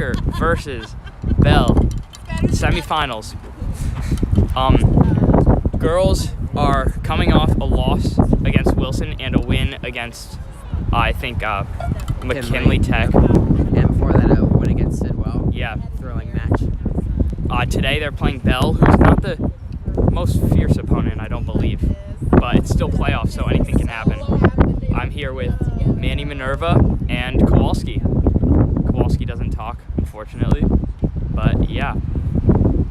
soccer versus Bell semifinals. Girls are coming off a loss against Wilson and a win against, I think, McKinley Tech. And before that, a win against Sidwell. Yeah. Thrilling match. Today they're playing Bell, who's not the most fierce opponent, I don't believe, but it's still playoffs, so anything can happen. I'm here with Manny Minerva and Kowalski. Kowalski doesn't talk, unfortunately, but yeah.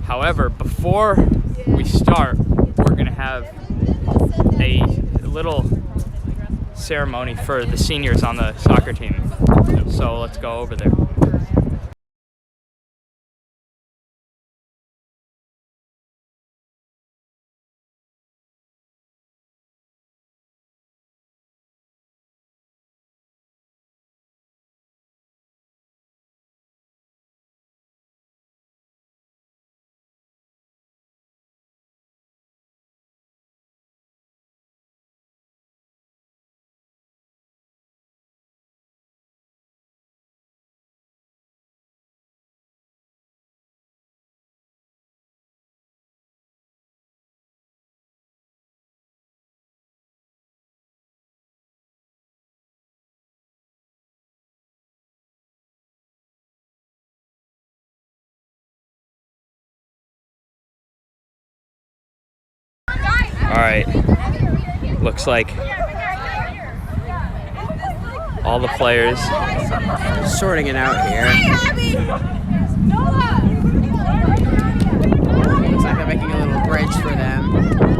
However, before we start, we're gonna have a little ceremony for the seniors on the soccer team. So let's go over there. All right, looks like all the players Sorting it out here. Looks like they're making a little bridge for them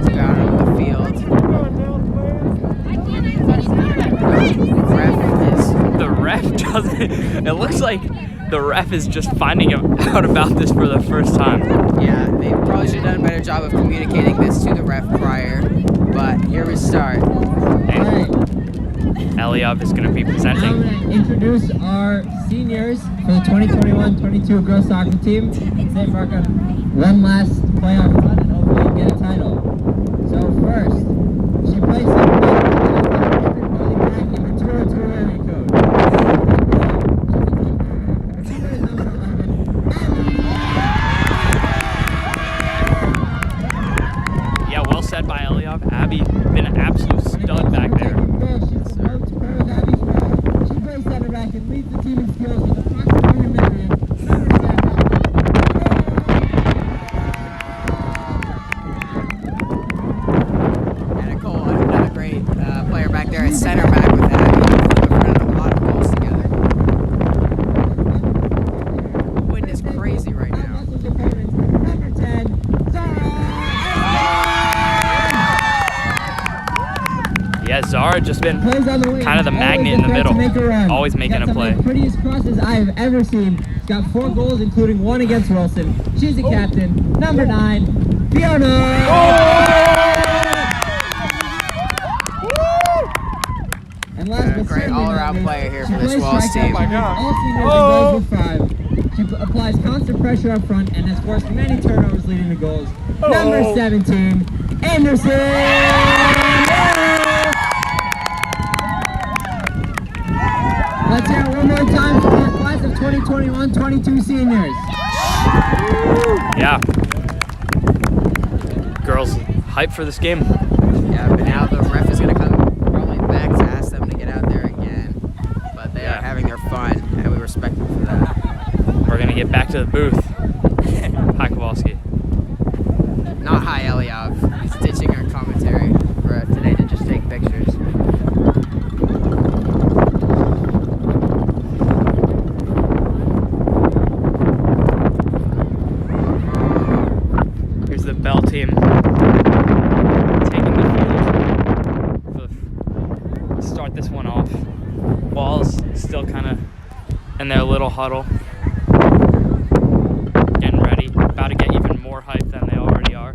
to go out on the field. the ref doesn't. It looks like the ref is just finding out about this for the first time. Yeah, they probably should have done a better job of communicating this to the ref prior, but here we start. Eliab is going to be presenting. I'm going to introduce our seniors for the 2021-22 girls soccer team. Say for one last playoff run and hopefully get a title. So first, she plays in the territory code. Yeah, well said by Eliab. Abby, been an absolute stud back there. She plays center back and leads the team in skills with approximately a million. And Nicole, another great player back there at center back with Abby. We've run a lot of goals together. The wind is crazy right now. Number 10, Yeah, Zara just been plays on the wing. kind of the magnet in the middle, always making a play. The prettiest crosses I have ever seen. She's got 4 goals, including 1 against Wilson. She's a captain. Number 9, Fiona. And last but Great certainly all-around not player here least, for she this plays Walls strikeout team. for all seniors and goes with 5. She applies constant pressure up front and has forced many turnovers leading to goals. Number 17, Anderson. Let's hear it one more time for our class of 2021-22 seniors. Yeah. Girls hyped for this game. Yeah, but now the ref is going to come probably back to ask them to get out there again. But they are having their fun, and we respect them for that. We're going to get back to the booth. Hi, Kowalski. Not hi, Eliab. He's ditching our commentary for today to just take pictures. Here's the Bell team taking the field to start this one off. Balls still kind of in their little huddle, getting ready, about to get even more hype than they already are.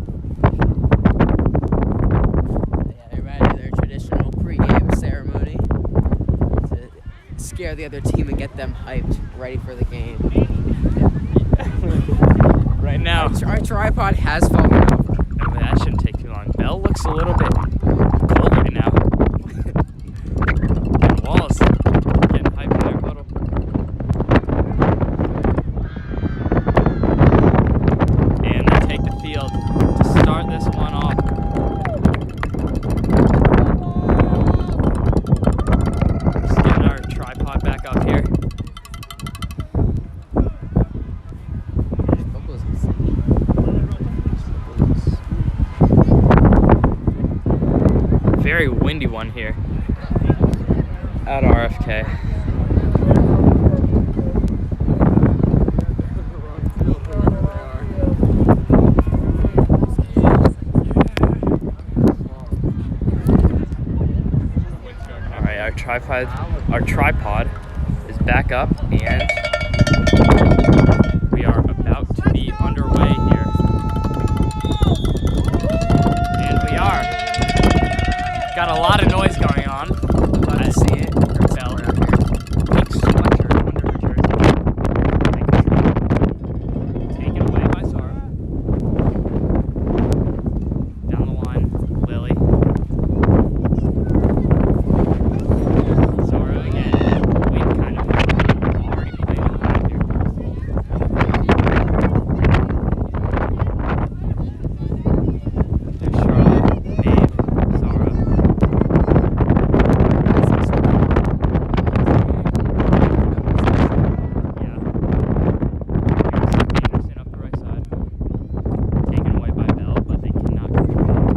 Yeah, they're ready to their traditional pre-game ceremony to scare the other team and get them hyped, ready for the game. Right now, Our tripod has fallen over. oh, that shouldn't take too long. Bell looks a little bit cold right now. And Walls getting hyped in their huddle. very windy one here at RFK. All right, our tripod is back up, and we are about to be underway here. And we are. Got a lot of noise going on. Love to see it. Bell. Pink sweatshirt under her jersey. Taken away by Zara. Down the line, Lily. Zara again. Wind kind of already played it back here. There's Charlotte, Maeve, Zara. Yeah. Anderson up the right side. Taken away by Bell, but they cannot control it.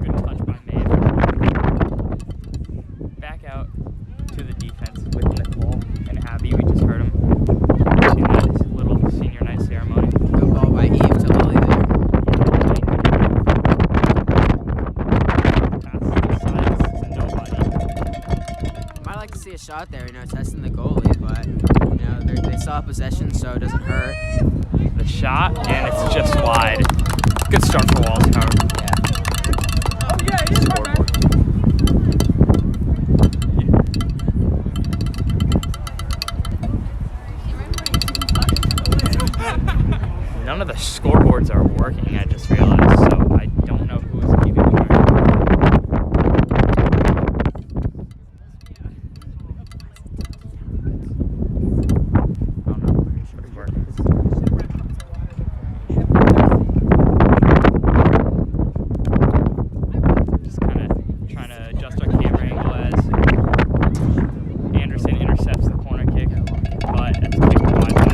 Good touch by Maeve. Back out to the defense with Nicole and Abby. We just heard him in that little senior night ceremony. Good ball by Eve to Lily there. Pass to the sides to nobody. Might like to see a shot there, testing the goalie, but they saw possession, so it doesn't hurt. The shot, and it's just wide. Good start for Walls, however. Scoreboard. None of the scoreboards are working, I just realized, so I don't know who is keeping track. Oh no, it's working. Just kind of trying to adjust our camera angle as Anderson intercepts the corner kick, but it's kicked wide and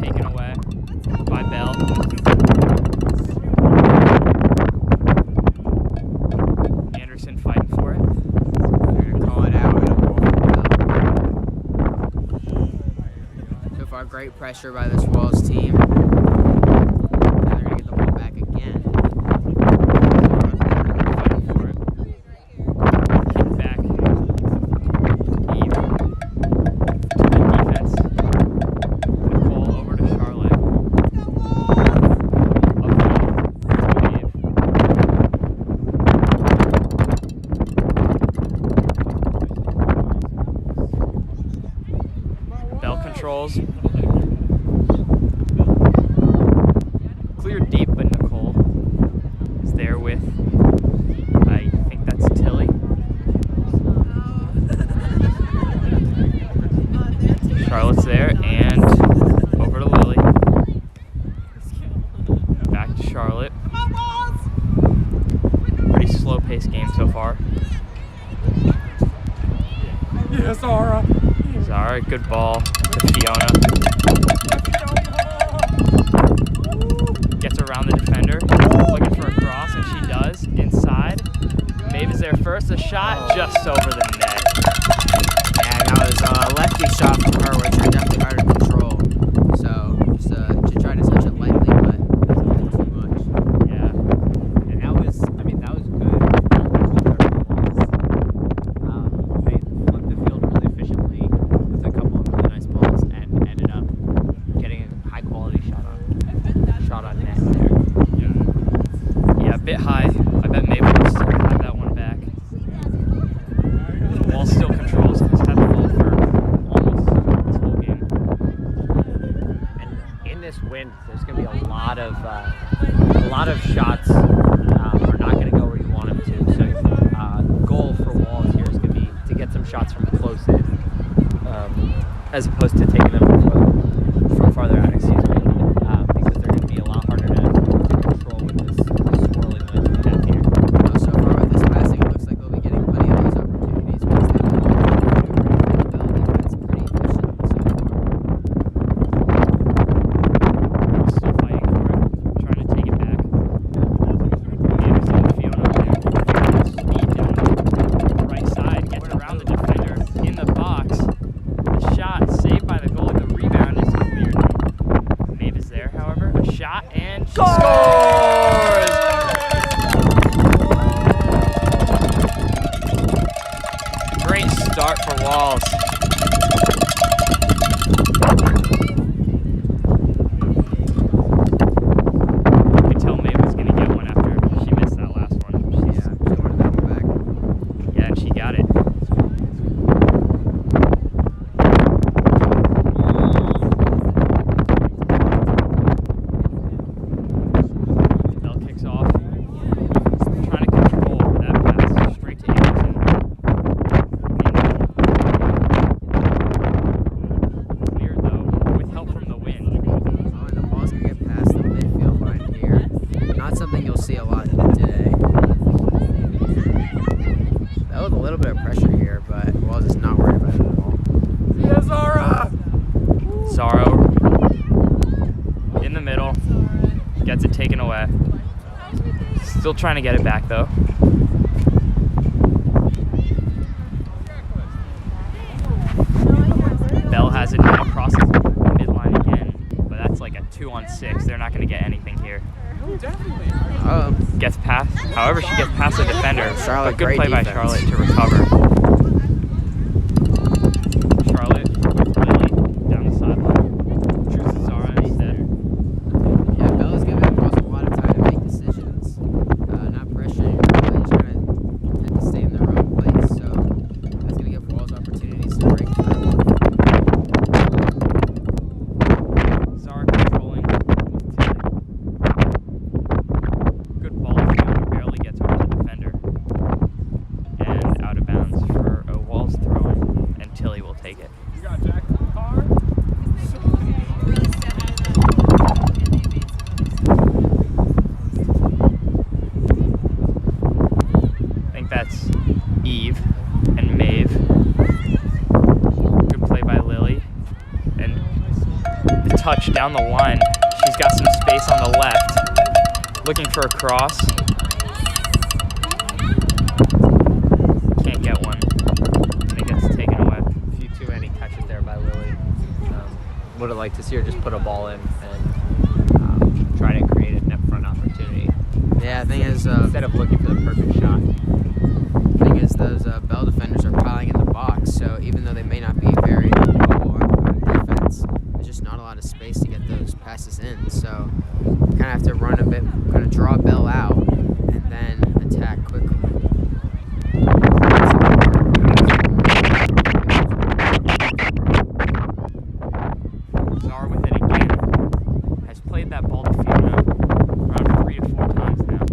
taken away by Bell. Anderson fighting for it. They're gonna call it out. And a goal for Bell. So far, great pressure by this Walls team. Now they're gonna get the ball back again. Fighting for it. Kick back. Eve to the defense. Nicole over to Charlotte. Upfield to Maeve. Bell controls. Clear deep, but Nicole is there with, I think that's Tilly. Charlotte's there, and over to Lily. Back to Charlotte. Pretty slow-paced game so far. Yeah, Zara. Zara, good ball to Fiona. Gets around the defender, looking for a cross, and she does. Inside. Maeve is there first. A shot just over the net. Yeah, that was a lefty shot from her, which are definitely hard to control. So just to try to touch it lightly, but doesn't do too much. Yeah. And that was good. They flipped the field really efficiently with a couple of really nice balls and ended up getting a high quality shot on net there. Yeah, a bit high. I bet Maeve will still have that one back. The Wall still controls. Has had the ball for almost this whole game. And in this wind, there's going to be a lot of shots are not going to go where you want them to. So goal for Walls here is going to be to get some shots from close in, as opposed to taking them from farther out. Excuse me, because they're going to be a lot harder to control with this swirling wind we have here. So far with this passing, it looks like they'll be getting plenty of those opportunities because they can Bell defense pretty efficient so far. Still fighting for it. start for Walls. You could tell Maeve was going to get one after she missed that last one. Yeah, she wanted that one back. Yeah, and she got it. Bell kicks off. Trying to control that pass straight to Anderson. Cleared though, with help from the wind. Oh, and the ball's going to get past the midfield line here. Not something you'll see a lot today. That was a little bit of pressure here, but Walls is not worried about it at all. Yeah, Zara! Zara in the middle, gets it taken away. Still trying to get it back though. Bell has it now, crosses midline again, but that's like a 2-on-6. They're not going to get anything here. Oh, Gets past, however, she gets past the defender. Charlotte, But good great play by defense. Charlotte to recover. Charlotte with Lily down the sideline. Chooses Zara instead. yeah, Bella's giving Walls a lot of time to make decisions. Not pressuring, really just trying to tend to stay in their own place. So that's going to give Walls opportunities to break through. Zara controlling with Tilly. Good ball field, barely gets over the defender. And out of bounds for a Walls throw-in, and Tilly will take it. I think that's Eve and Maeve. Good play by Lily. And the touch down the line. She's got some space on the left. Looking for a cross. Can't get one. And it gets taken away. A few too many touches there by Lily. Would have liked to see her just put a ball in and try to create a net front opportunity Yeah, the thing is, instead of looking for the perfect shot. those Bell defenders are piling in the box, so even though they may not be very mobile on defense, there's just not a lot of space to get those passes in. So you kind of have to run a bit, kind of draw Bell out, and then attack quickly. Zara with it again. Has played that ball to Fiona around 3 to 4 times now.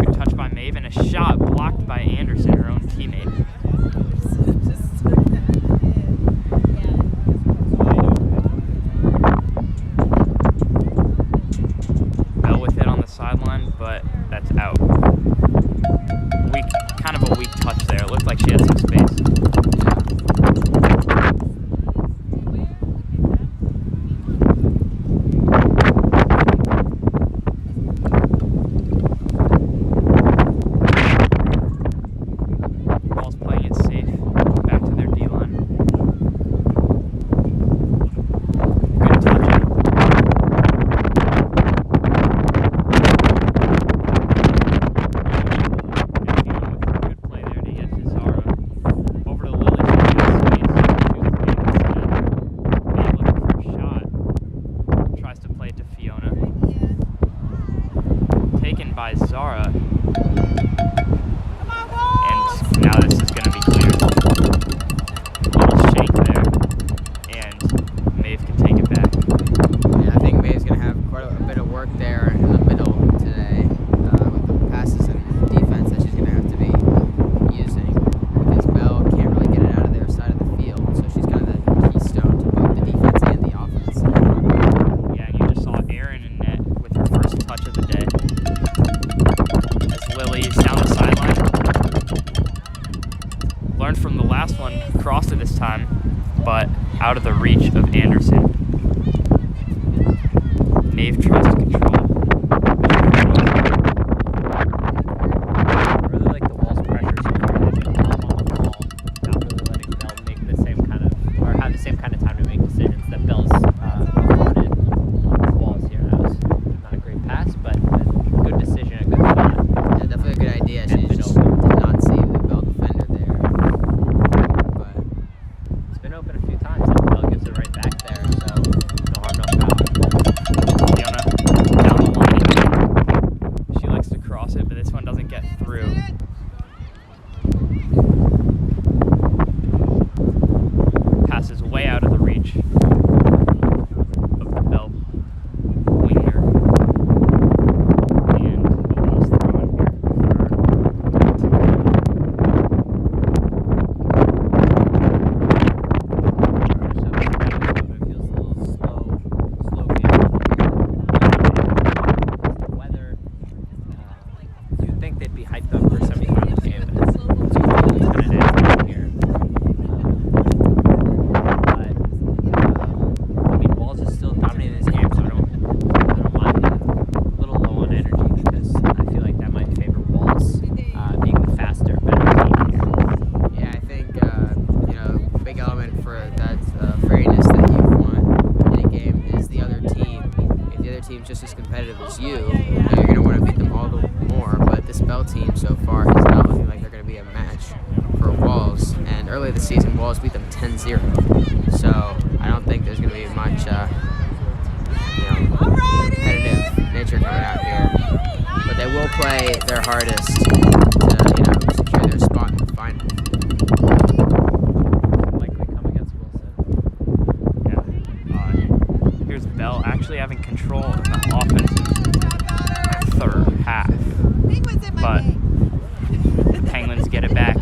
Good touch by Maeve and a shot blocked by Anderson, her own teammate. Bell with it on the sideline, but that's out. Kind of a weak touch there. It looked like she had some space. Ball's playing it safe. Back to their D-line. Good touch. Good play there to get to Zara. Over to Lily. She has space. May looking for a shot. Tries to play it to Fiona. Taken by Zara. And now this is going to be cleared. Little shake there. And Maeve can take it back. Yeah, I think Maeve's going to have quite a bit of work there in the middle today with the passes and defense that she's going to have to be using, because Bell can't really get it out of their side of the field, so she's kind of the keystone to both the defense and the offense. Yeah, and you just saw Erin in net with her first touch of the day. As Lily is down the sideline. Learned from the last one, crossed it this time, but out of the reach of Anderson. Maeve tries to control. I really like the Walls pressure so far. They've been calm on the ball, not really letting Bell make the same kind of, or have the same kind of time to make decisions that Bell's afforded Walls here. That was not a great pass, but a good decision, a good shot. Yeah, definitely a good idea. She And just middle. did not see the Bell defender there. mentioned earlier this season, Walls beat them 10-0. So I don't think there's going to be much, competitive nature coming out here. But they will play their hardest to, secure their spot in the final. Likely come against Wilson. Yeah. Here's Bell actually having control of the offensive third half. But the Penguins get it back.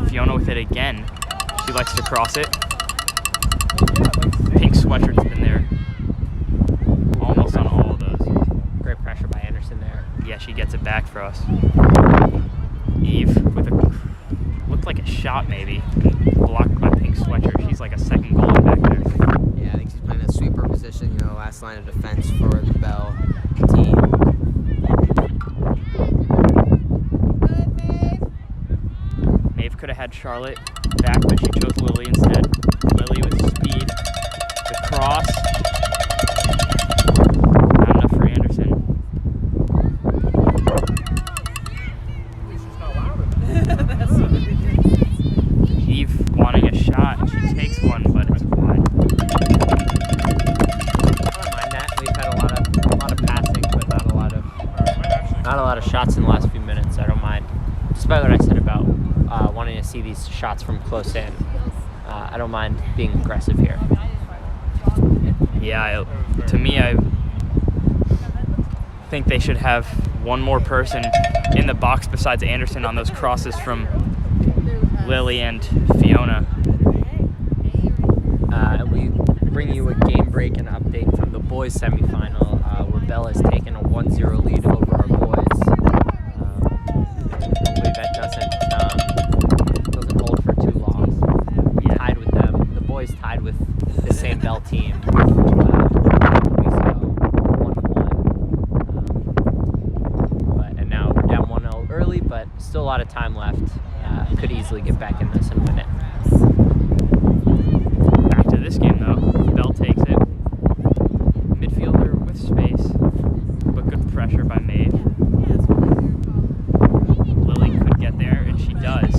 Fiona with it again. She likes to cross it. Pink sweatshirt's been there almost on all of those. Great pressure by Anderson there. Yeah, she gets it back for us. Eve with a looked like a shot maybe. Blocked by Pink sweatshirt. She's like a second goalie back there. Yeah, I think she's playing a sweeper position, last line of defense for the Bell team. Maeve could have had Charlotte back, but she chose Lily instead. Lily with speed. The cross. Not enough for Anderson. Eve wanting a shot. She takes one, but it's wide. I don't mind that. We've had a lot of passing, but not a lot of shots in the last few minutes. I don't mind. Despite what I said about wanting to see these shots from close in, I don't mind being aggressive here. Yeah, to me, I think they should have one more person in the box besides Anderson on those crosses from Lily and Fiona. We bring you a game break and update from the boys semifinal, where Bell has taken a 1-0 lead over our boys. Hopefully that doesn't hold for too long. Yeah. Tied with them. The boys tied with the same Bell team. We saw 1-1. And now we're down 1-0 early, but still a lot of time left. Could easily get back in this and win it. Back to this game though. Bell takes it. Midfielder with space, but good pressure by Maeve. Lily could get there, and she does.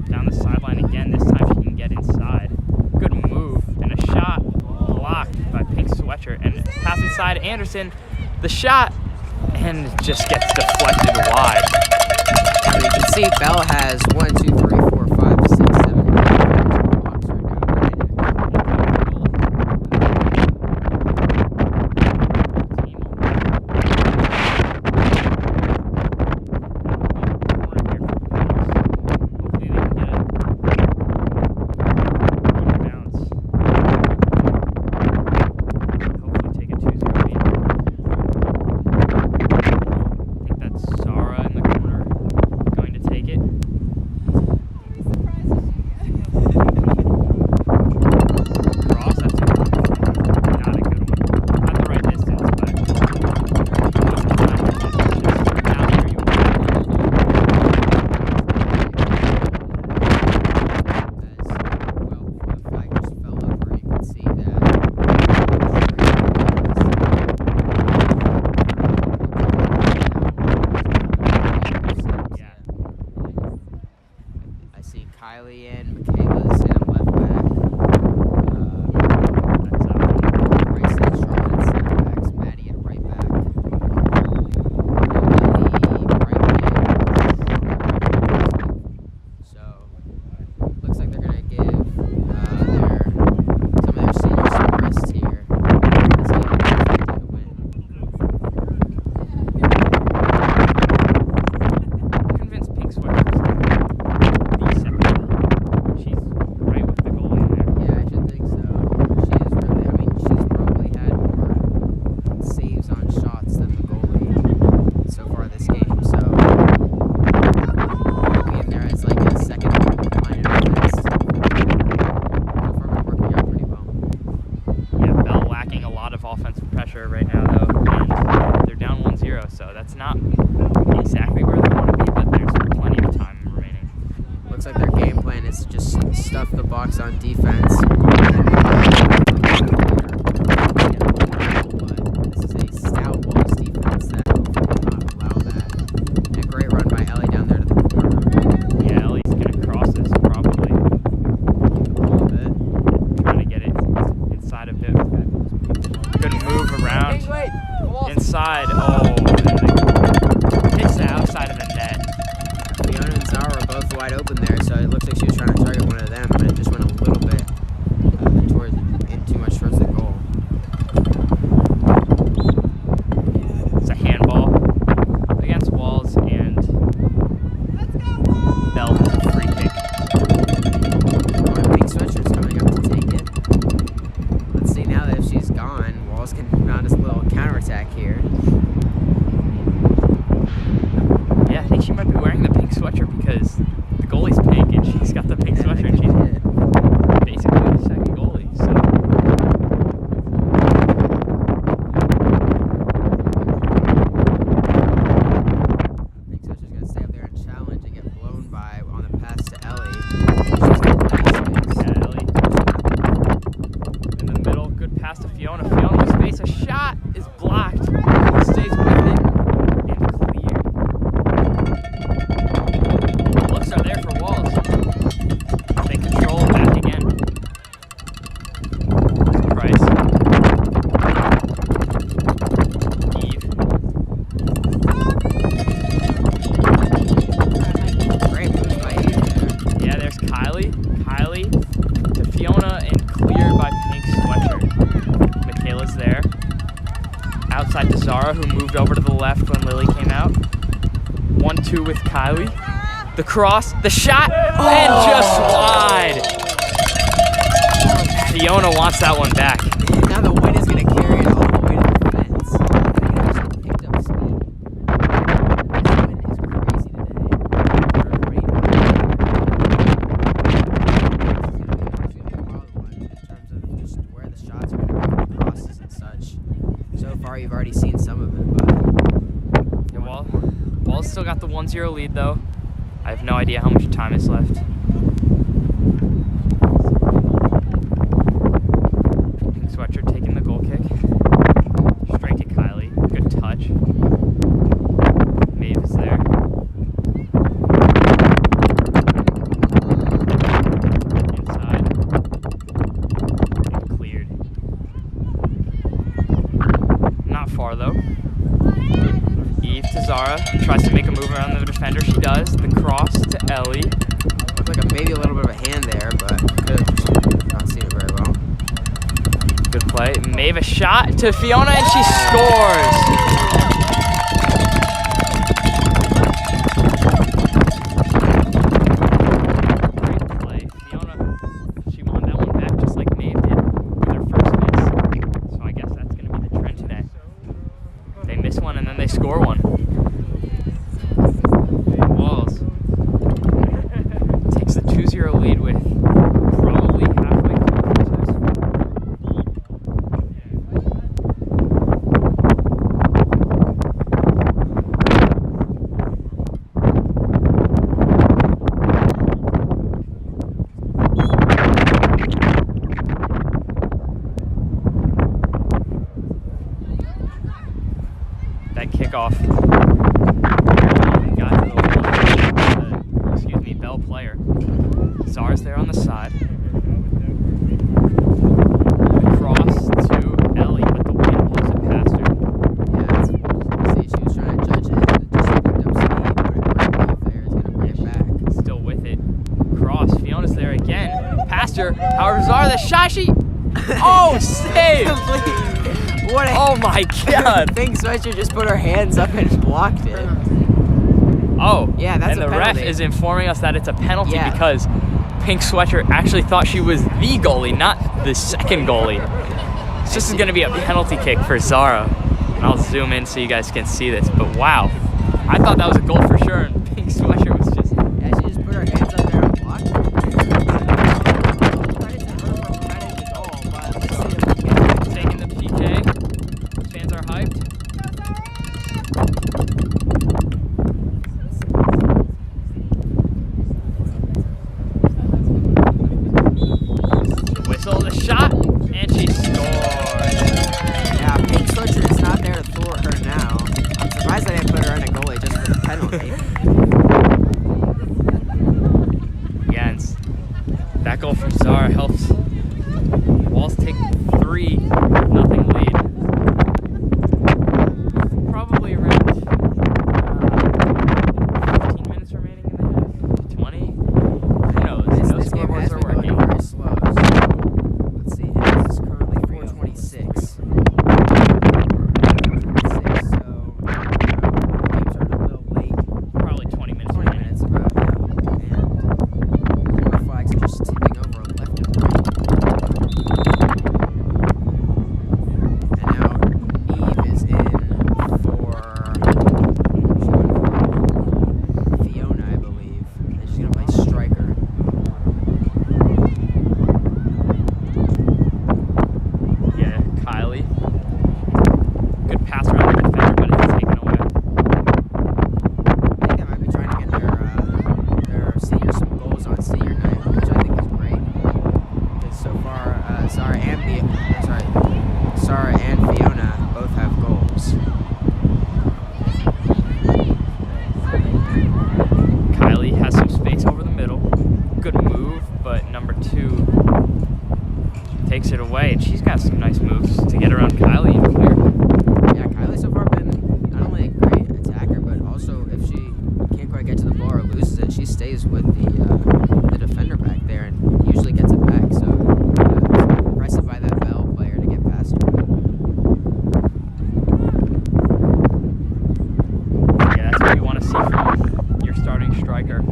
Down the sideline again. This time she can get inside. Good move and a shot blocked by Pink sweatshirt, and pass inside Anderson. The shot, and it just gets deflected wide. So you can see Bell has 1, 2, 3, 4, 5, 6, 7, 8 blocks right now. Kylie in, Michaela's in left back. Bryson and Charlotte at center backs, Maddie at right back. So looks like they're gonna give some of their seniors some rest here. This game is expecting to win. Convinced Pink sweatshirt. She's right with the goal in there. Yeah, I should think so. She's probably had more saves on shots than the goalie so far this game. So being there as like a second line of defense, so far been working out pretty well. Yeah, Bell lacking a lot of offensive pressure right now, though, and they're down 1-0, so that's not exactly where they want to be, but there's plenty of time remaining. Looks like their game plan is to just stuff the box on defense. But this is a stout Wolves defense that will not allow that. And a great run by Ellie down there to the corner. Yeah, Ellie wide open there, so it looks like she was trying to target one of them, but it just went a little bit too much towards the goal. It's a handball against Walls, and Bell has a free kick. Pink Sweatshirt coming up to take it. Let's see now that if she's gone, Walls can mount his little counterattack here. Yeah, I think she might be wearing the pink sweatshirt because the goalie's pink and she's got the pink sweatshirt. She's basically the second goalie. So Pink Sweatshirt's gonna stay up there and challenge and get blown by on the pass to Ellie. yeah, Ellie in the middle, good pass to Fiona. Fiona with space, a shot is blocked, stays with it. Looks are there for Walls. They control back again. Price. Eve. Great move by Eve there. Yeah, there's Kylie. Kylie to Fiona and cleared by Pink Sweatshirt. Michaela's there. Outside to Zara, who moved over to the left when Lily came out. 1-2 with Kylie. The cross, the shot, and just wide. Fiona wants that one back. Now the wind is going to carry it all the way to the fence. I think it actually picked up speed. This wind is crazy today. She's going to be a wild one in terms of just where the shots are going to go, the crosses and such. So far, you've already seen some of it, but Yeah, Wall's still got the 1-0 lead, though. I have no idea how much time is left. Pink Sweatshirt taking the goal kick. Straight to Kylie. Good touch. Maeve is there. Inside. And cleared. Not far though. Eve to Zara. Tries to make a move around the defender. She does. The cross to Ellie. looked like maybe a little bit of a hand there, but could have not seen it very well. Good play. Maeve a shot to Fiona and she scores. Great play. Fiona, she won that one back just like Maeve did with her first miss. So I guess that's going to be the trend today. They miss one and then they score one. Walls takes the 2-0 lead with probably halfway through the first half. That kickoff got to the Bell player. Zara's there on the side. The cross to Ellie, but the wind blows it past her. Yeah, see, she was trying to judge it, and it just picked up speed, but a great move there is going to bring it back. Still with it. Cross. Fiona's there again. Past her. However, Zara, the shot she. Oh, save! What a Oh my God! Pink Sweatshirt just put her hands up and blocked it. Oh, Yeah, that's and a the ref penalty. is informing us that it's a penalty Yeah. because Pink Sweatshirt actually thought she was the goalie, not the second goalie. So this is going to be a penalty kick for Zara. And I'll zoom in so you guys can see this. But wow, I thought that was a goal for sure, and Pink Sweatshirt was just. Yeah, she just put her hands up there and blocked it. Credit to her for preventing the goal, but let's see if we can get it. Taking the PK. Fans are hyped. Whistle the shot, and she scores. Yeah, Pink Sweatshirt is not there to thwart her now. I'm surprised they didn't put her in a goalie just for the penalty. Again, that goal from Zara helps Walls take 3-0 lead. Probably around 15 minutes remaining in the half. 20. and she's got some nice moves to get around Kylie and clear. Yeah, Kylie's so far been not only a great attacker, but also if she can't quite get to the ball or loses it, she stays with the defender back there and usually gets it back. So it's impressive by that Bell player to get past her. Yeah, that's what you want to see from your starting striker,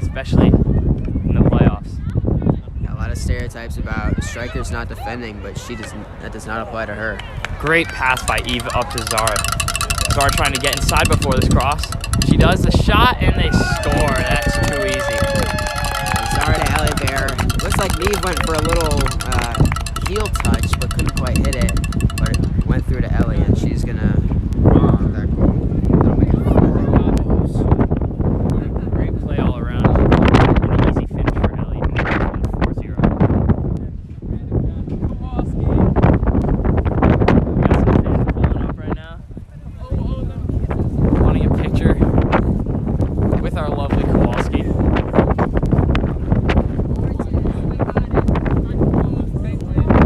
especially in the playoffs. A lot of stereotypes about strikers not defending, but that does not apply to her. Great pass by Eve up to Zara. Zara trying to get inside before this cross. She does the shot and they score. That's too easy. Zara to Ellie there. Looks like Neve went for a little heel touch, but couldn't quite hit it. But it went through to Ellie, and she's gonna get that goal. That'll make it 4 goals. Great play all around. An easy finish for Ellie. 4-0. We got some fans pulling up right now. Wanting a picture with our lovely Kowalski.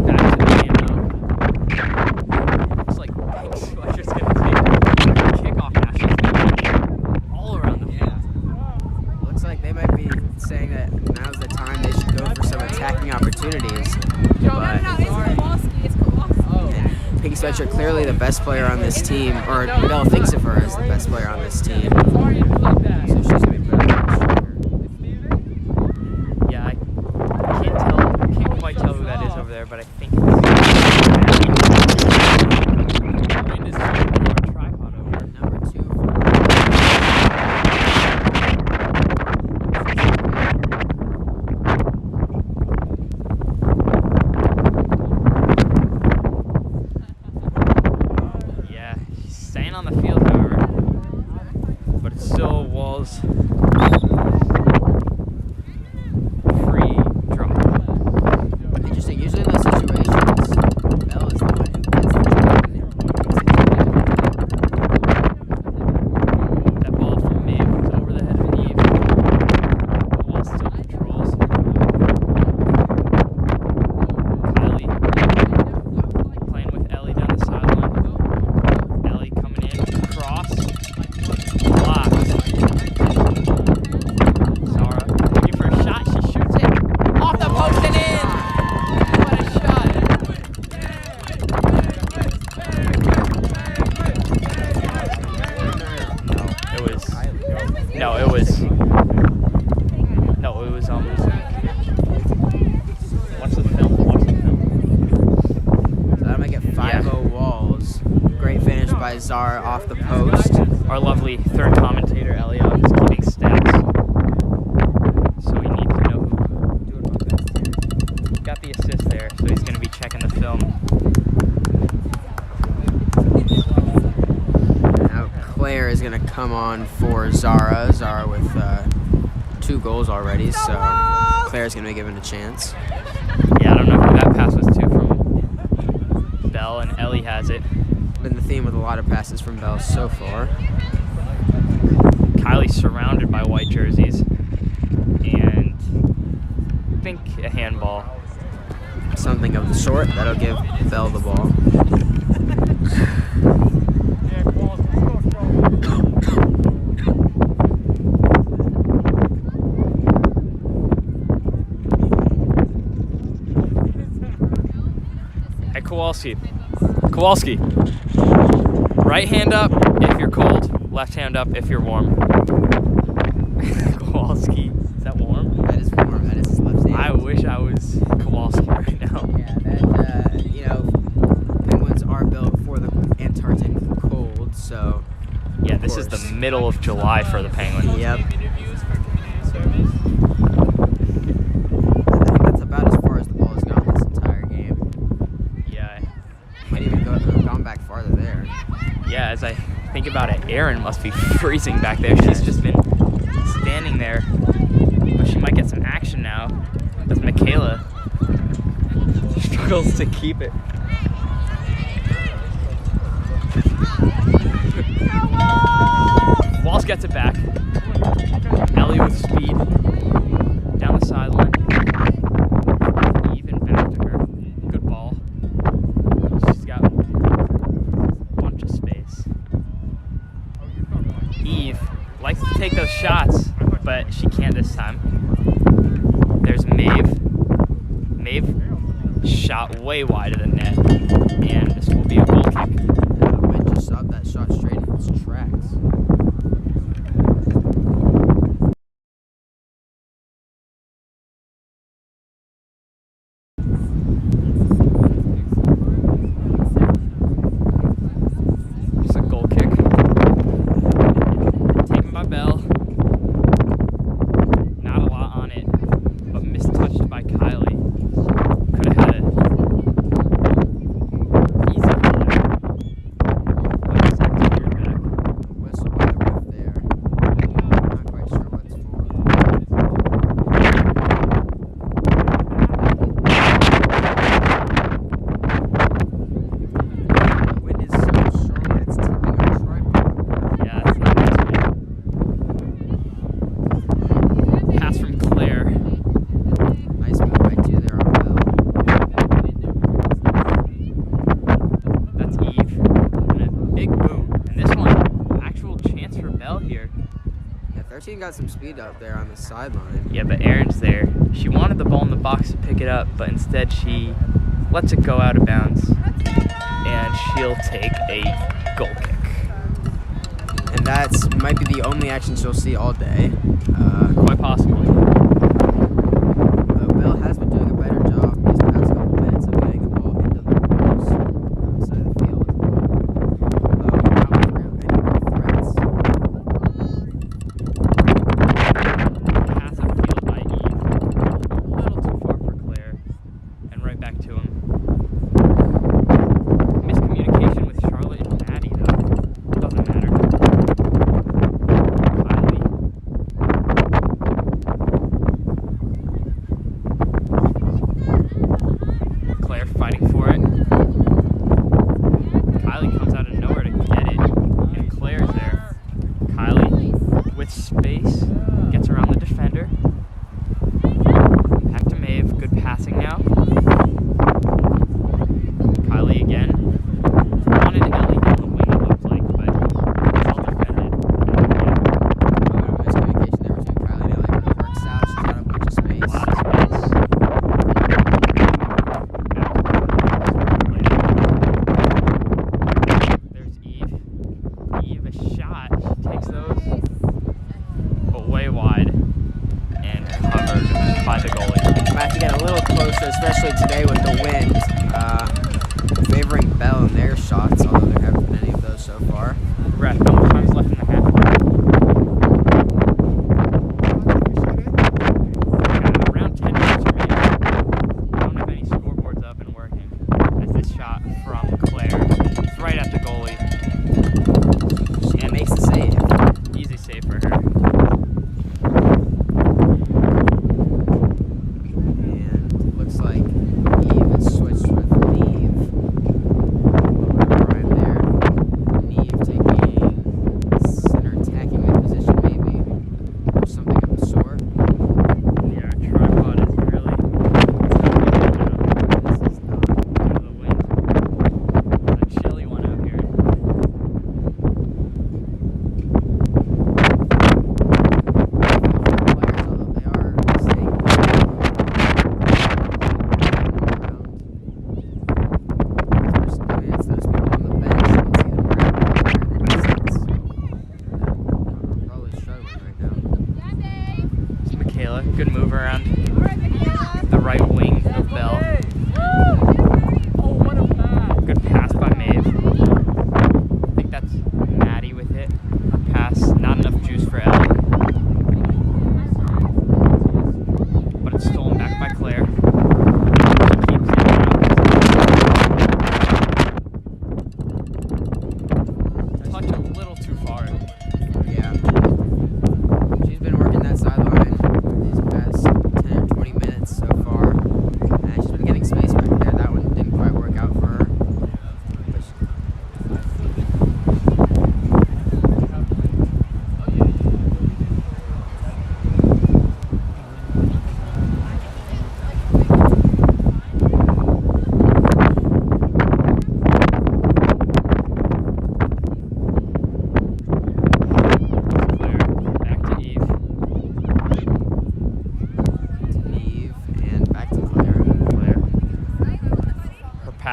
Back to the game now. Looks like Pink Sweater's gonna take the kickoff now. She's all around the field. Looks like they might be saying that now's the time they should go for some attacking opportunities. But Pinky Sweatshirt clearly the best player on this team, or Bell thinks of her as the best player on this team. So she's gonna be better than the striker. Yeah, I can't quite tell who that is over there, but I think it's Wind is trying to pull our tripod over. Number 2 Yeah, she's staying on the field, however, but it's still Walls free draw. Interesting. Usually in those situations, Bell is the one who gets the That ball from Maeve was over the head of Eve. Wall still controls. Kylie playing with Ellie down the sideline. Ellie coming in, cross, blocked. Zara looking for a shot. She shoots it off the post and in. What a shot! No, it was. Watch the film. So that'll make it 5-0 Walls. Great finish by Zara off the post. Our lovely third commentator, Elliot, is keeping stats. So we need to know who got the assist there. So he's going to be checking the film. Now Claire is going to come on for Zara. Zara with 2 goals already, so Claire's going to be given a chance. Yeah, I don't know who that pass was to from Bell, and Ellie has it. Been the theme with a lot of passes from Bell so far. Kylie's surrounded by white jerseys, and I think a handball. Something of the sort. That'll give Bell the ball. Hey, Kowalski. Right hand up if you're cold, left hand up if you're warm. Kowalski, is that warm? That is warm. That is his left hand. I wish I was Kowalski right now. Yeah, that, penguins are built for the Antarctic cold, so. Yeah, this is the middle of July for the Penguin. Yep. I think that's about as far as the ball has gone this entire game. Yeah. Might even gone back farther there. Yeah, as I think about it, Erin must be freezing back there. She's just been standing there. But she might get some action now as Michaela struggles to keep it. Walls gets it back. Ellie with speed. Down the sideline. Even back to her. Good ball. can't this time. There's Maeve. Maeve shot way wide of the net, and this will be a goal kick. The wind just stopped that shot straight in its tracks. Just a goal kick. Taken by Bell. Not a lot on it, but mistouched by Kylie. Could have had a easy goal there. But it's cleared back. Whistle by the ref there. Not quite sure what's for. The wind is so strong that it's tipping our tripod. Yeah, that's not nice. Pass from Claire. Nice move by two there on Bell. That's Eve. And a big boom. And this one, actual chance for Bell here. Yeah, 13 got some speed up there on the sideline. Yeah, but Erin's there. She wanted the ball in the box to pick it up, but instead she lets it go out of bounds. And she'll take a goal kick. And that's might be the only action she'll see all day. Quite possibly. Bill has been doing a better job these past couple minutes of getting the ball into the goals side of the field. Not with any real threats. Pass upfield by Eve. A little too far for Claire. And right back to him. Miscommunication with Charlotte and Maddie, though. Doesn't matter. Kylie. Claire fighting for it. Kylie comes out of nowhere to get it. And Claire's there. Kylie with space gets around the defender. Back to Maeve. Good passing now. Kylie again. Wanted Ellie on the wing, it looked like, but well defended. A bit of miscommunication there between Kylie and Ellie, but it works out. She's got a bunch of A space. lot of space. There's Eve. Eve, a shot. She takes those, but way wide and covered by the goalie. Might have to get a little closer, especially today with the wind favoring Bell in their shots, although there haven't been any of those so far. Ref, how much time's left in the half? Around 10 minutes remaining. I don't have any scoreboards up and working. As this shot from Claire, it's right at the goalie. She makes the save. Easy save for her. And looks like Eve has switched with Neve. Right there. Neve taking center attacking mid position maybe. Or something of the sort. Yeah, our tripod is really This is not. the wind. It's a chilly one out here. Players, although they are staying it's those people on the bench. You can see them wearing seats. Probably struggling right now. It's Michaela. Good move around the right wing of Bell. Good pass by Maeve. I think that's Maddie with it. Pass, not enough juice for Ellie. But it's stolen back by Claire. She keeps it around. Touch a little too far. Yeah. She's been working that sideline these past 10 or 20 minutes so far. And she's been getting space back there. That one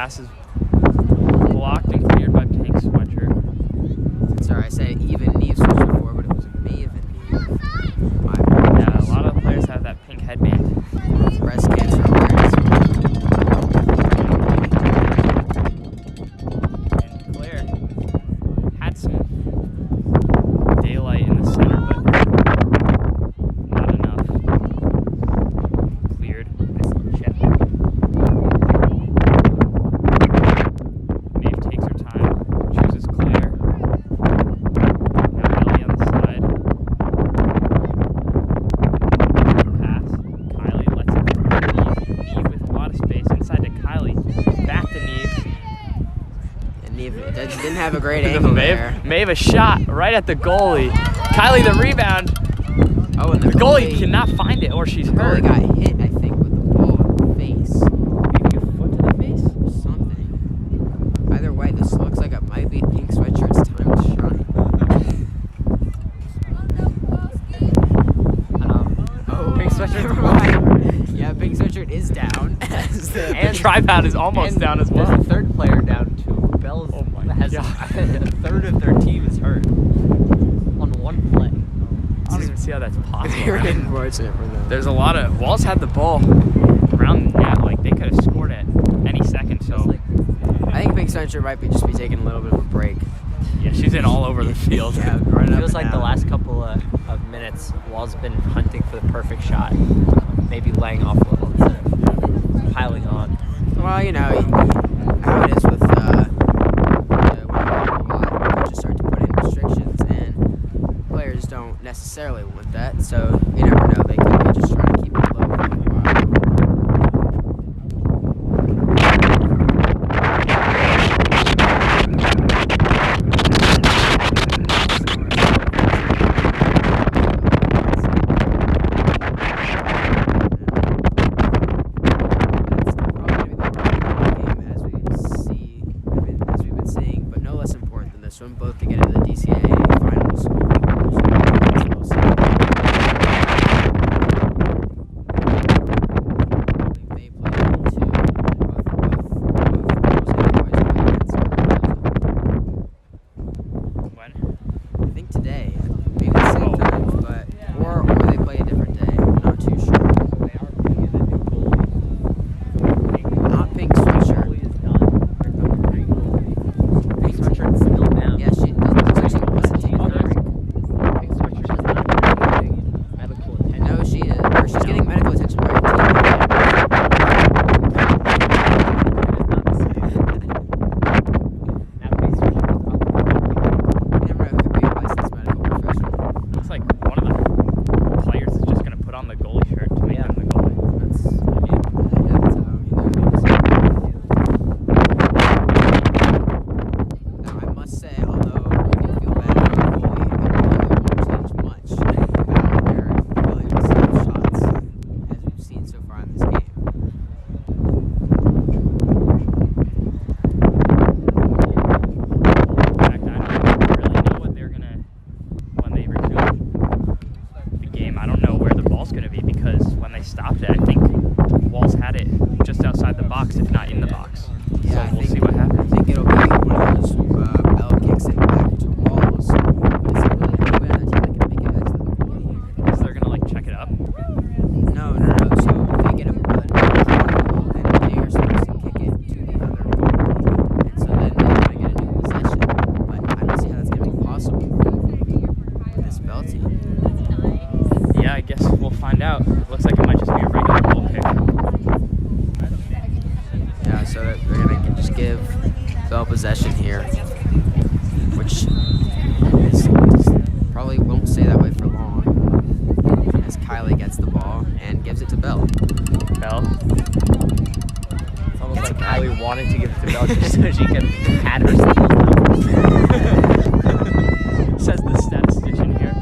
pass is blocked and cleared by Pink Sweatshirt. Sorry, I said even Neve switch before, but it was Maeve and Neve. My Yeah, a apologies. lot of players have that pink headband. Breast cancer awareness. And Claire had some daylight in the center, but not enough. Cleared. Chip. Maeve takes her time, chooses Claire. Now Ellie on the side. Pass. Kylie lets it through. Neve with a lot of space inside to Kylie. Back to Neve. And Neve didn't have a great angle there. Maeve a shot right at the goalie. Kylie the rebound. Oh, and The goalie cannot find it, or she's The goalie hurt. got hit, I think, with the ball in the face. Maybe a foot to the face. Or something. Either way, this looks like it might be Pink Sweatshirt's time to shine. Pink Sweatshirt. Never mind. Yeah, Pink Sweatshirt is down. And tripod is almost down as well. There's a third player down too. Bell's Oh my has God. a third of their team is hurt on one play. I don't even see how that's possible. Very right? unfortunate for them. There's a lot of Walls had the ball around the net, like they could have scored at any second. So I think Pink Sweatshirt might just be taking a little bit of a break. yeah, she's in all over the field. Yeah, running It up feels and like the down. last couple of minutes, Wall's been hunting for the perfect shot, maybe laying off a little instead of piling on. Well, you know how it is with when coaches start to put in restrictions, and players don't necessarily want that. So you never know; they could be just trying to keep it low for a little while. As we've been seeing, but no less important than this one, both to get into the DCAA finals. They played two, When? I think today, maybe the same time, but or they play a different day. I'm not too sure. They are bringing in a new goalie. Not Pink Sweatshirt. Goalie is done. They're coming green goalie. Pink Sweatshirt's still down. Yeah, she wasn't taking Oh, a break. Pink Sweatshirt is not getting medical attention. No, she is. Or she's getting medical attention by her team. Now Pink Sweatshirt is up. You never know who could be a licensed medical professional. Looks like one of the players is just gonna put on the goalie shirt to make him the goalie. That's Now, I must say, although we do feel bad for the goalie, it really won't change much about their ability to save shots, as we've seen so far in this game. In fact, I don't really know what they're gonna when they resume the game. I don't know where the ball's gonna be because when they stopped it, I think Walls had it just outside the box, if not in the box. Yeah, so we'll see what happens. I think it'll be one of those Bell kicks it back to Walls. But is it really anybody on that team that can make it back to the goalie? So they're gonna like check it up. No. So if they get a draw goal, then they are supposed to kick it to the other goalie, and so then they're gonna get a new possession. But I don't see how that's gonna be possible with this Bell team. Yeah, I guess we'll find out. Looks like it might just be a regular goal kick. Yeah, so they're gonna just give Bell possession here, which is probably won't stay that way for long. As Kylie gets the ball and gives it to Bell. Bell. It's almost like Kylie wanted to give it to Bell just so she can pad her skills down. Says the statistician here.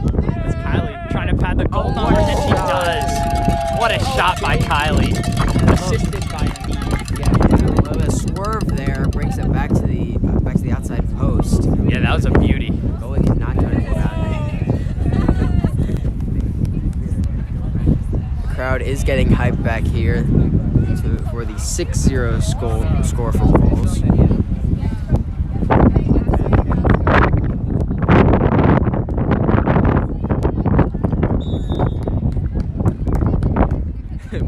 It's Kylie trying to pad the goal numbers, and she does. What a shot by Kylie. Assisted by Neve. Yeah, a swerve there brings it back to the outside post. Yeah, that was a beauty. Goalie did not do anything about it. The crowd is getting hyped back here. for the 6-0 score for Walls.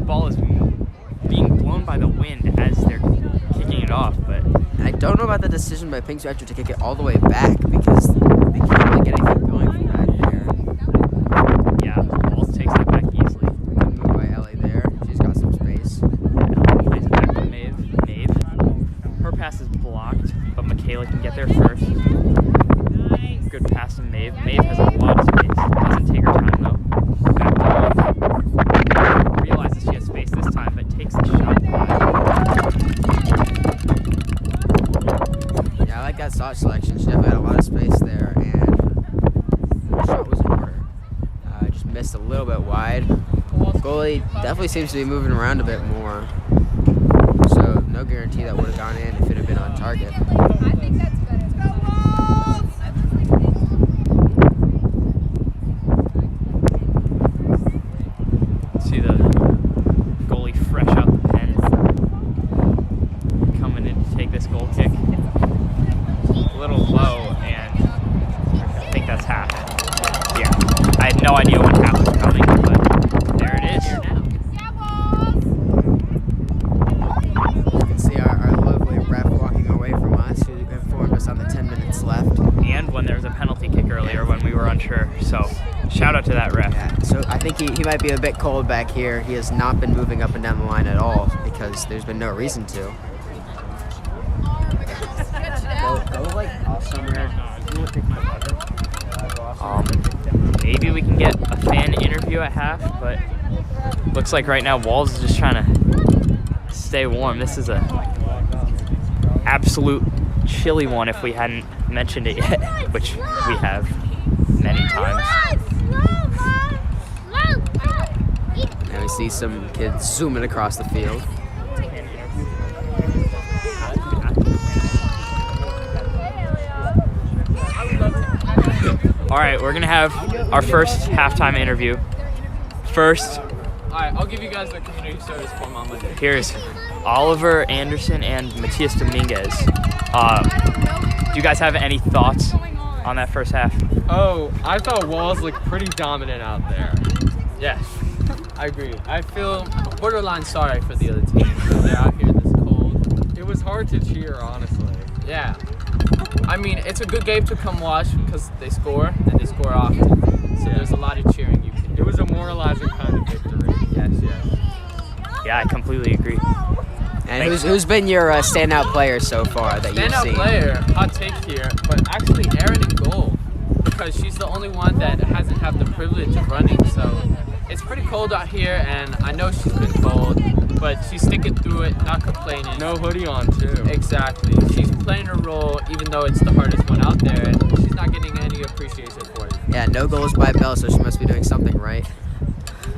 Ball is being blown by the wind as they're kicking it off, but I don't know about the decision by Pink Spectre to kick it all the way back because they can't really get anything going from back there. yeah, Ball takes it back easily. Good move by Ellie there. She's got some space. Plays it back to Maeve. Her pass is blocked, but Michaela can get there first. Good pass to Maeve. Maeve has a lot of space. Doesn't take her time though. Back to Maeve. Realizes she has space this time, but takes the shot. Yeah, I like that shot selection. She definitely had a lot of space there, and the shot was in order. Just missed a little bit wide. Goalie definitely seems to be moving around a bit more. So no guarantee that would have gone in if it had been on target. I think that's better. Go Wolves! See the goalie fresh out the pen. Coming in to take this goal kick. A little low, and I think that's half. Yeah. I had no idea when half was coming, but there it is. You can see our lovely ref walking away from us, who informed us on the 10 minutes left. And when there was a penalty kick earlier when we were unsure. So shout out to that ref. Yeah, so I think he might be a bit cold back here. He has not been moving up and down the line at all because there's been no reason to. Go like off somewhere. Maybe we can get a fan interview at half, but looks like right now Walls is just trying to stay warm. This is a absolute chilly one if we hadn't mentioned it yet, which we have many times. And we see some kids zooming across the field. All right, we're gonna have our first halftime interview. First, All right, I'll give you guys the community service form on Monday. here's Oliver Anderson and Matias Dominguez. Do you guys have any thoughts on that first half? Oh, I thought Walls looked pretty dominant out there. Yes, I agree. I feel borderline sorry for the other team. They're out here this cold. It was hard to cheer, honestly. Yeah. I mean, it's a good game to come watch because they score and they score often. So there's a lot of cheering you can do. It was a moralizing kind of victory. Yes. Yeah, I completely agree. And who's been your standout player so far that you've Standout seen? player, hot take here, but actually Erin in goal because she's the only one that hasn't had the privilege of running. So it's pretty cold out here, and I know she's been cold, but she's sticking through it, not complaining. No hoodie on, too. Exactly. She's playing her role, even though it's the hardest one out there, and she's not getting any appreciation for it. Yeah, no goals by Bell, so she must be doing something right.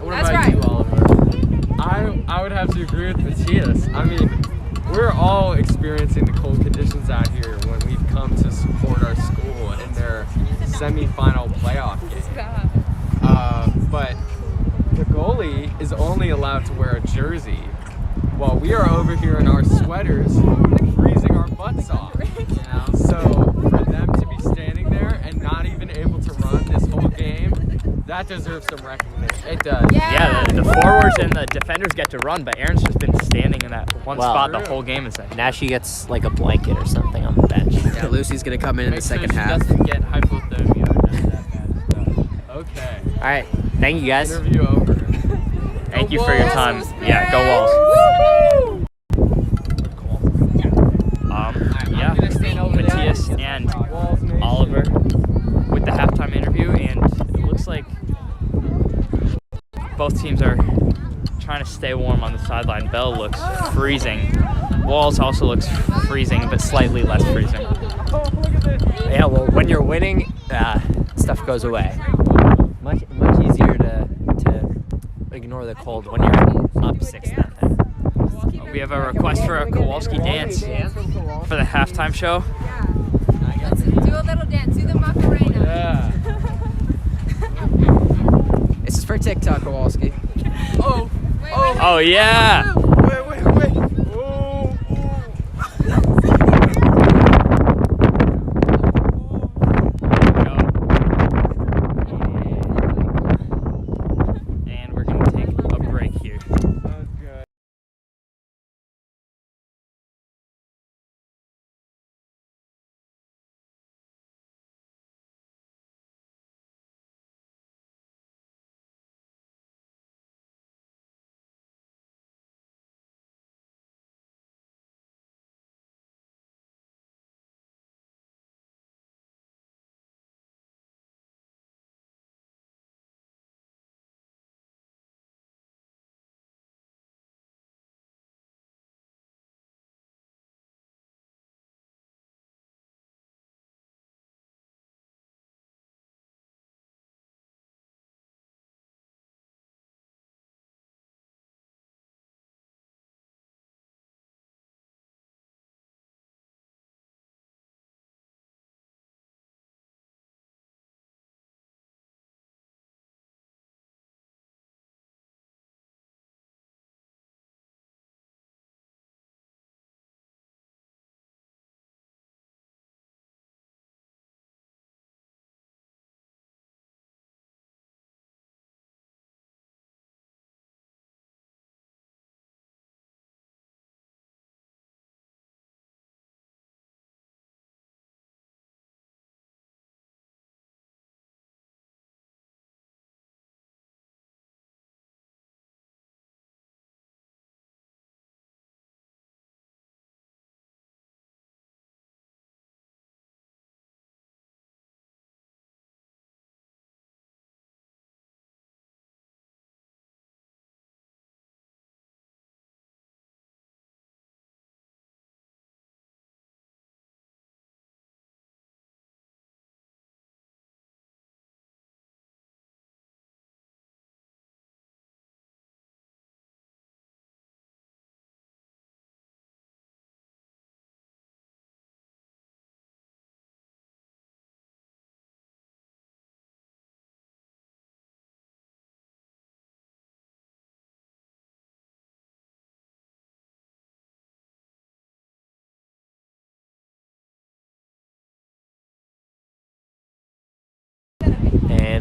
What That's about right. you, Oliver? I would have to agree with Matias. I mean, we're all experiencing the cold conditions out here when we've come to support our school in their semifinal playoff game. But the goalie is only allowed to wear a jersey while we are over here in our sweaters freezing our butts off. You know? So for them to be standing there and not even able to run this whole game, that deserves some recognition. It does. Yeah, the forwards and the defenders get to run, but Erin's just been standing in that one Well, spot the whole game. Is like, Now she gets like a blanket or something on the bench. Yeah, Lucy's gonna come in Make the sure second she half. doesn't get hypothermia or none of that bad stuff. Okay. All right, thank you guys. Interview over. thank you for your time. Yeah, go Walls. Yeah, I'm gonna stand over there. Matias and Oliver with the halftime interview, and it looks like both teams are trying to stay warm on the sideline. Bell looks freezing. Walls also looks freezing, but slightly less freezing. Yeah, well, when you're winning, stuff goes away. Much easier to ignore the cold when you're up 6-0. We have a request for a Kowalski dance for the halftime show. Let's do a little dance. Do the Macarena. Yeah. This is for TikTok, Kowalski. Oh yeah! Wait.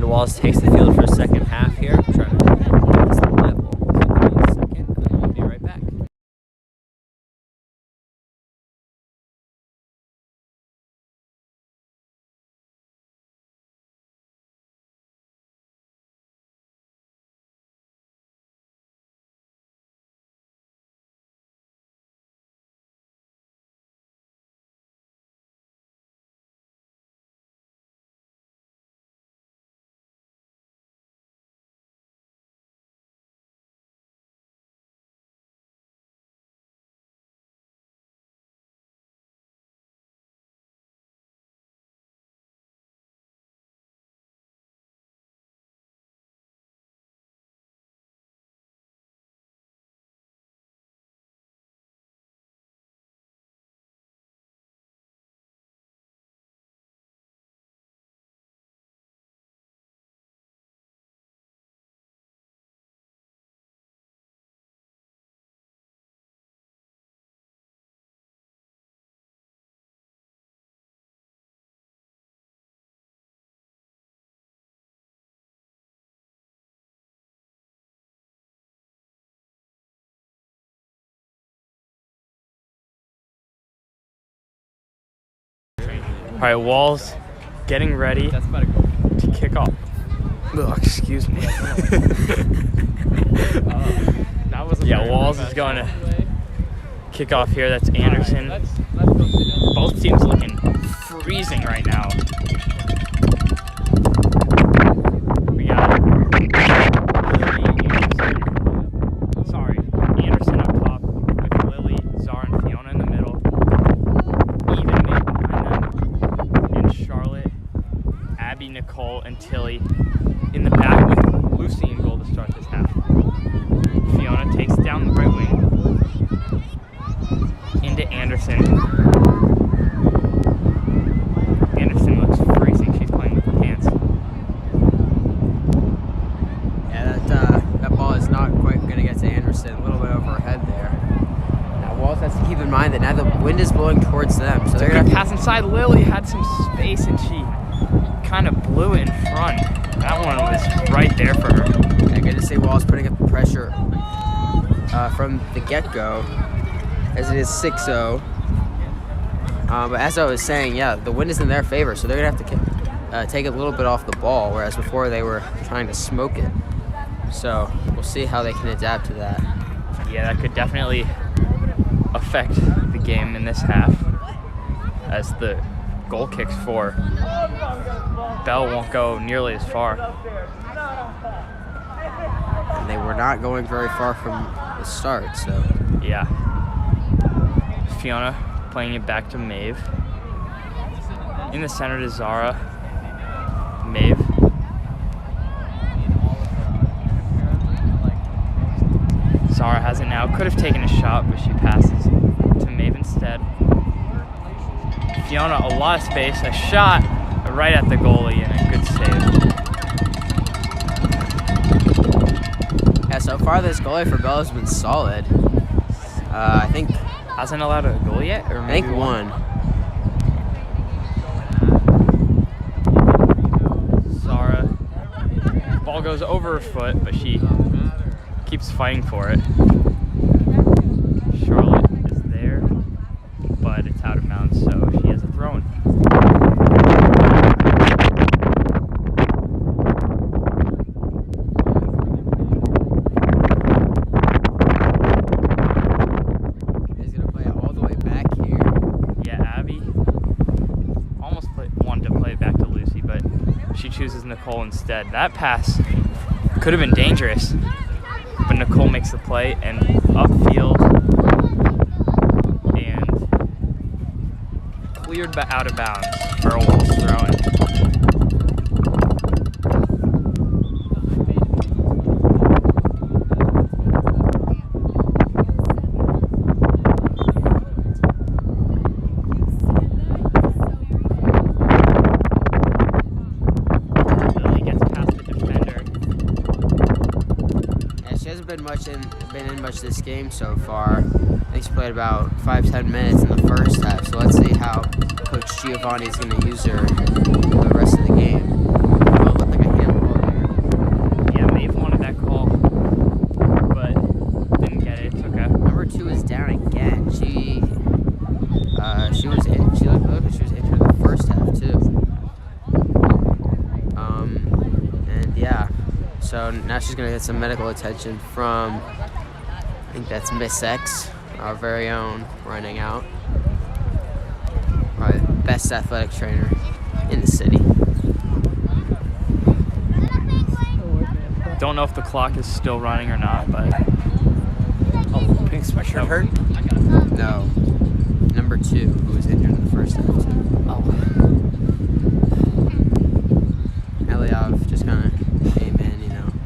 And Walls takes the field for a second half here. Trying to get this level. Give me a second, and then we'll be right back. All right, Walls getting ready to kick off. Ugh, excuse me. Yeah, Walls is going to kick off here. That's Anderson. Both teams looking freezing right now. We got Anderson up top with Lily, Zara, and Fiona in the middle. Even made behind them. And Charlotte, Abby, Nicole, and Tilly in the back with Lucy in goal to start this half. Fiona takes down the right wing into Anderson. Anderson looks freezing. She's playing with pants. Yeah, that ball is not quite going to get to Anderson. A little bit over her head there. Now Walls has to keep in mind that now the wind is blowing towards them, so they're going Good to pass inside. Lily had some space and she kind of blew it in front. That one was right there for her. Yeah, good to see Walls putting up the pressure from the get-go, as it is 6-0. But as I was saying, yeah, the wind is in their favor, so they're going to have to take a little bit off the ball, whereas before they were trying to smoke it. So we'll see how they can adapt to that. Yeah, that could definitely affect the game in this half, as the goal kicks for Bell won't go nearly as far. And they were not going very far from the start, so. Yeah. Fiona playing it back to Maeve. In the center to Zara. Maeve. Zara has it now. Could have taken a shot, but she passes to Maeve instead. Fiona, a lot of space. A shot right at the goalie and a good save. Yeah, so far this goalie for Bell has been solid. I think Hasn't allowed a goal yet? Or maybe one. Zara. Ball goes over her foot, but she keeps fighting for it. Charlotte is there, but it's out of bounds, so she has a throw-in. He's going to play it all the way back here. Yeah, Abby almost wanted to play it back to Lucy, but she chooses Nicole instead. That pass could have been dangerous, but Nicole makes the play and upfield and cleared out of bounds for a Walls throw-in. Lily gets past the defender. Yeah, she hasn't been in much this game so far. I think she played about 5-10 minutes in the first half. So let's see how Coach Giovanni is going to use her for the rest of the game. Well, it looked like a handball. Now she's going to get some medical attention from, I think that's Miss X, our very own, running out. Our best athletic trainer in the city. Don't know if the clock is still running or not, but Oh, pink sweatshirt hurt? No. Number 2, who was injured in the first half, too. Oh. Eliav just kind of came in,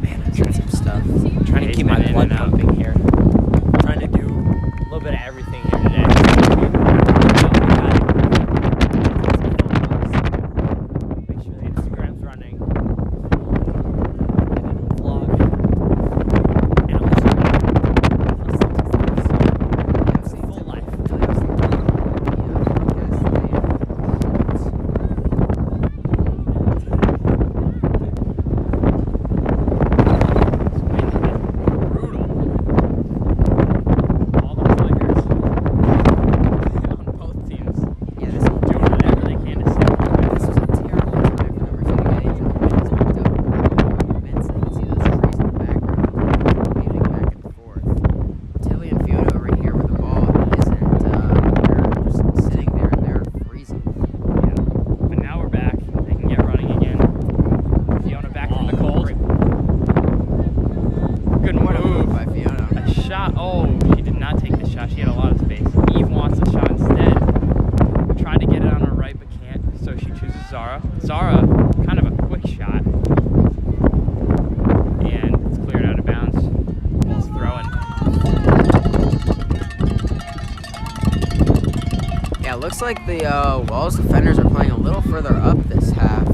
Man, I'm did some stuff. trying to keep my In blood and out. pumping here. Trying to do a little bit of everything here today. Make sure the Instagram's running. And then a vlog. And also full life. brutal. All the players on both teams Yeah, this doing whatever they can to stay alive. was a terrible time for number 2 to get injured. The wind was picked up immensely. You can see those trees in the background waving back and forth. Tilly and Fiona over here where the ball isn't, they're just sitting there and they're freezing. Yeah. But now we're back. They can get running again. Fiona back from the cold. Good move. By Fiona. A shot. Oh, she did not take the shot. She had a lot of space. Eve wants the shot instead. Tried to get it on her right but can't, so she chooses Zara. Zara, kind of a quick shot. And it's cleared out of bounds. Ball's throwing. Yeah, it looks like the Walls defenders are playing a little further up this half.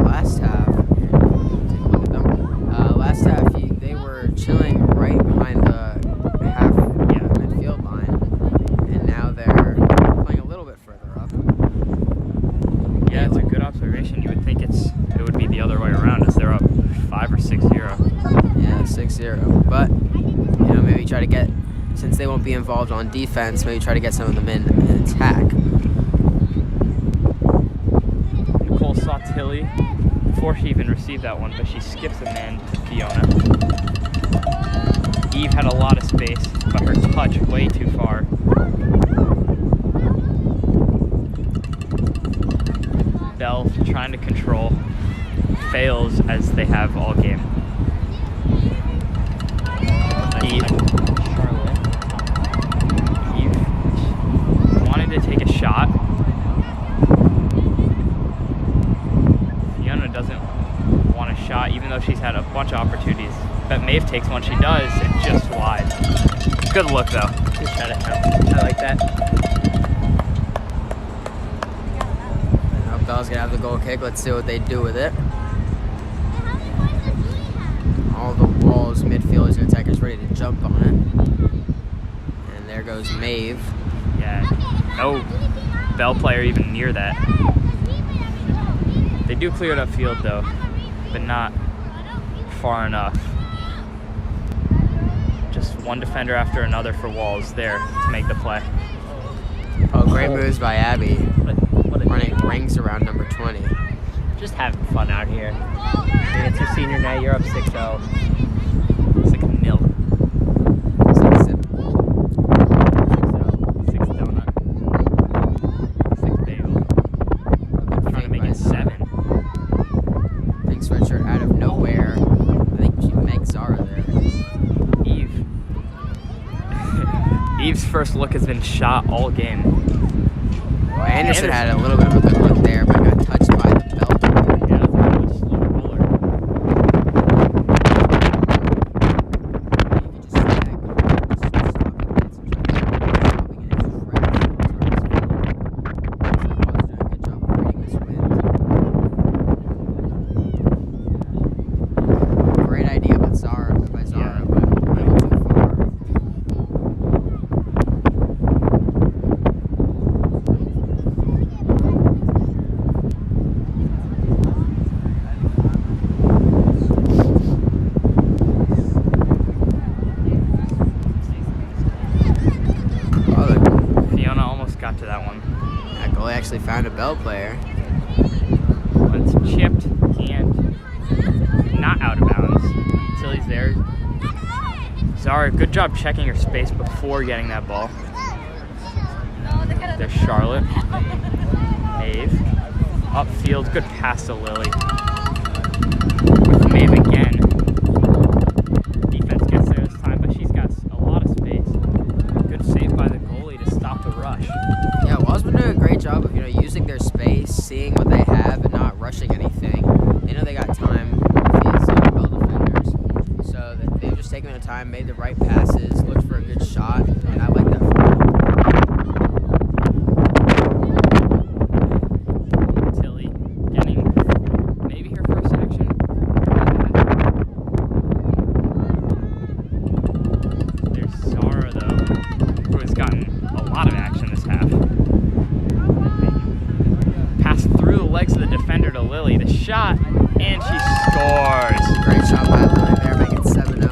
Last half, take a look at them. Last half, they were chilling right behind the half midfield line, and now they're playing a little bit further up. Yeah, it's a good observation. You would think it would be the other way around as they're up 5 or 6-0. Yeah, 6-0. But maybe try to get, since they won't be involved on defense, maybe try to get some of them in attack. Nicole saw Tilly before she even received that one, but she skips a man to Fiona. Eve had a lot of space, but her touch way too far. Bell trying to control, fails as they have all game. Eve wanted to take a shot. Fiona doesn't want a shot, even though she's had a bunch of opportunities. But Maeve takes one, she does, and just wide. Good look though. Good shot at him. I like that. Now Bell's gonna have the goal kick. Let's see what they do with it. All the Walls midfielders and attackers ready to jump on it. And there goes Maeve. Yeah, no Bell player even near that. They do clear it upfield though, but not far enough. Just one defender after another for Walls there to make the play. Oh, great moves by Abby. What a Running rings around number 20. Just having fun out here. It's your senior night. You're up 6-0. It's like a nil. Six donut. Six bagel. Trying to make it 7. Pink sweatshirt out of nowhere. I think she makes Zara there. Eve. Eve's first look has been shot all game. Well, Anderson had a little bit of a good look there, but got touched by the Bell player. Yeah, that's a really slow roller. You could just see that goal just stopping it, so stopping it, it's right towards his field. So Bell's doing a good job of reading this wind. Great idea by Zara, but a little too far. Fiona almost got to that one. That goalie actually found a Bell player. But it's chipped and not out of bounds. Tilly Zara, good job checking your space before getting that ball. There's Charlotte. Maeve. Upfield, good pass to Lily. With Maeve again. Defense gets there this time, but she's got a lot of space. Good save by the goalie to stop the rush. Yeah, Wall's been doing a great job of using their space, seeing what they have, and not rushing anything. They know they got time with these Bell defenders, so that they've just taken their time, made the right passes, looked for a good shot, and I like that from them. Tilly getting maybe her first action. There's Zara though, who has gotten a lot of action this half. Pass through the legs of the defender to Lily. The shot, and she scores. Great shot by Lily there, making 7-0.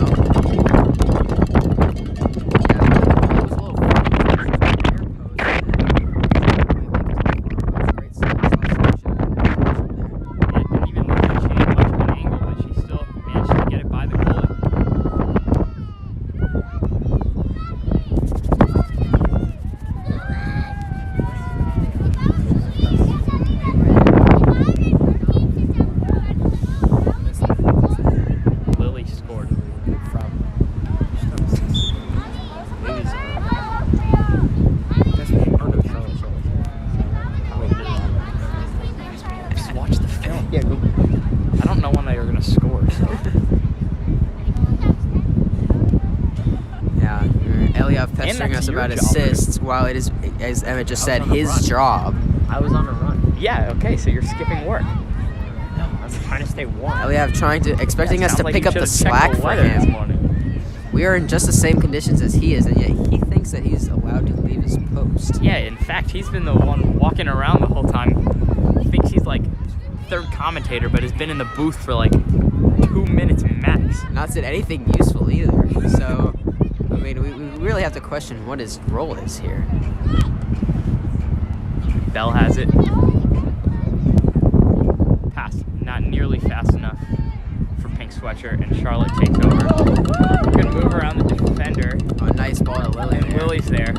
Yeah, the ball was a little far. Great selection there. It didn't even look like she had much of an angle, but she still managed to get it by the goalie. Lily scored from maybe just watch the film. Yeah, go. I don't know when they are going to score. So. Yeah, Eliav pestering that's us your about job. assists, while it is, as Emmett just said, on a run. his job. I was on a run. Yeah, okay, so you're skipping work. No, I'm trying to stay warm. Eliav expecting us Sounds to like pick you up the should've checked slack for weather this him. morning. We are in just the same conditions as he is, and yet he thinks that he's allowed to leave his post. Yeah, in fact, he's been the one walking around the whole time. Thinks he's like third commentator, but has been in the booth for like 2 minutes max. Not said anything useful either. So, I mean, we really have to question what his role is here. Bell has it. Pass, not nearly fast enough for Pink Sweatshirt, and Charlotte takes over. Good move around the defender. Oh, nice ball to Lily And there. Lily's there.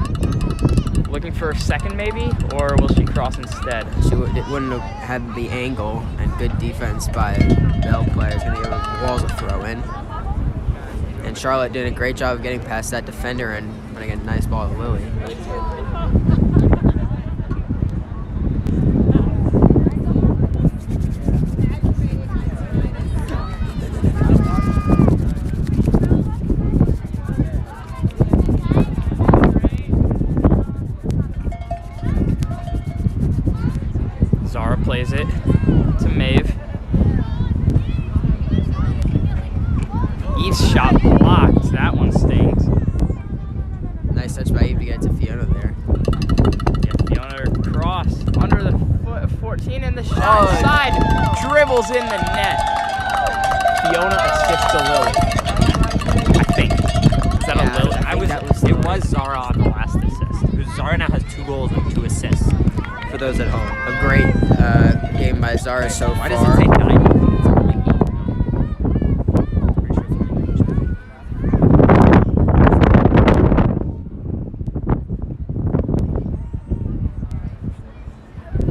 Looking for a second maybe, or will she cross instead? She wouldn't have had the angle, and good defense by Bell players. Going to give Walls a throw in. And Charlotte did a great job of getting past that defender and putting a nice ball to Lily. Zara plays it to Maeve. Eve's shot blocked. That one stings. Nice touch by Eve to get to Fiona there. Yeah, Fiona cross under the foot of 14, and the shot side dribbles in the net. Fiona assists to Lily. I think. Is that Yeah, a Lily? I think that was It Lily. was Zara on the last assist. Zara now has 2 goals and 2 assists for those at home. A great game by Zara so Why far. does it say 9? It's only 8. Pretty sure it's only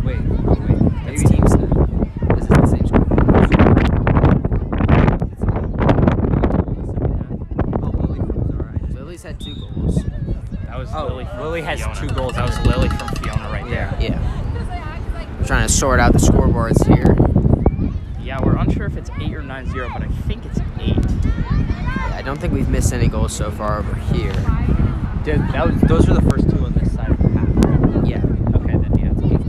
Wait. That's team stat. This is the same score. Lily's had 2 goals. That was Oh, Lily from Lily has Fiona. 2 goals. That was Lily from Fiona right there. Yeah. We're trying to sort out the scoreboards here. Yeah, we're unsure if it's 8 or 9-0, but I think it's 8. I don't think we've missed any goals so far over here. Dude, those were the first 2 on this side of the half. Yeah. Okay, then yeah, it's 8.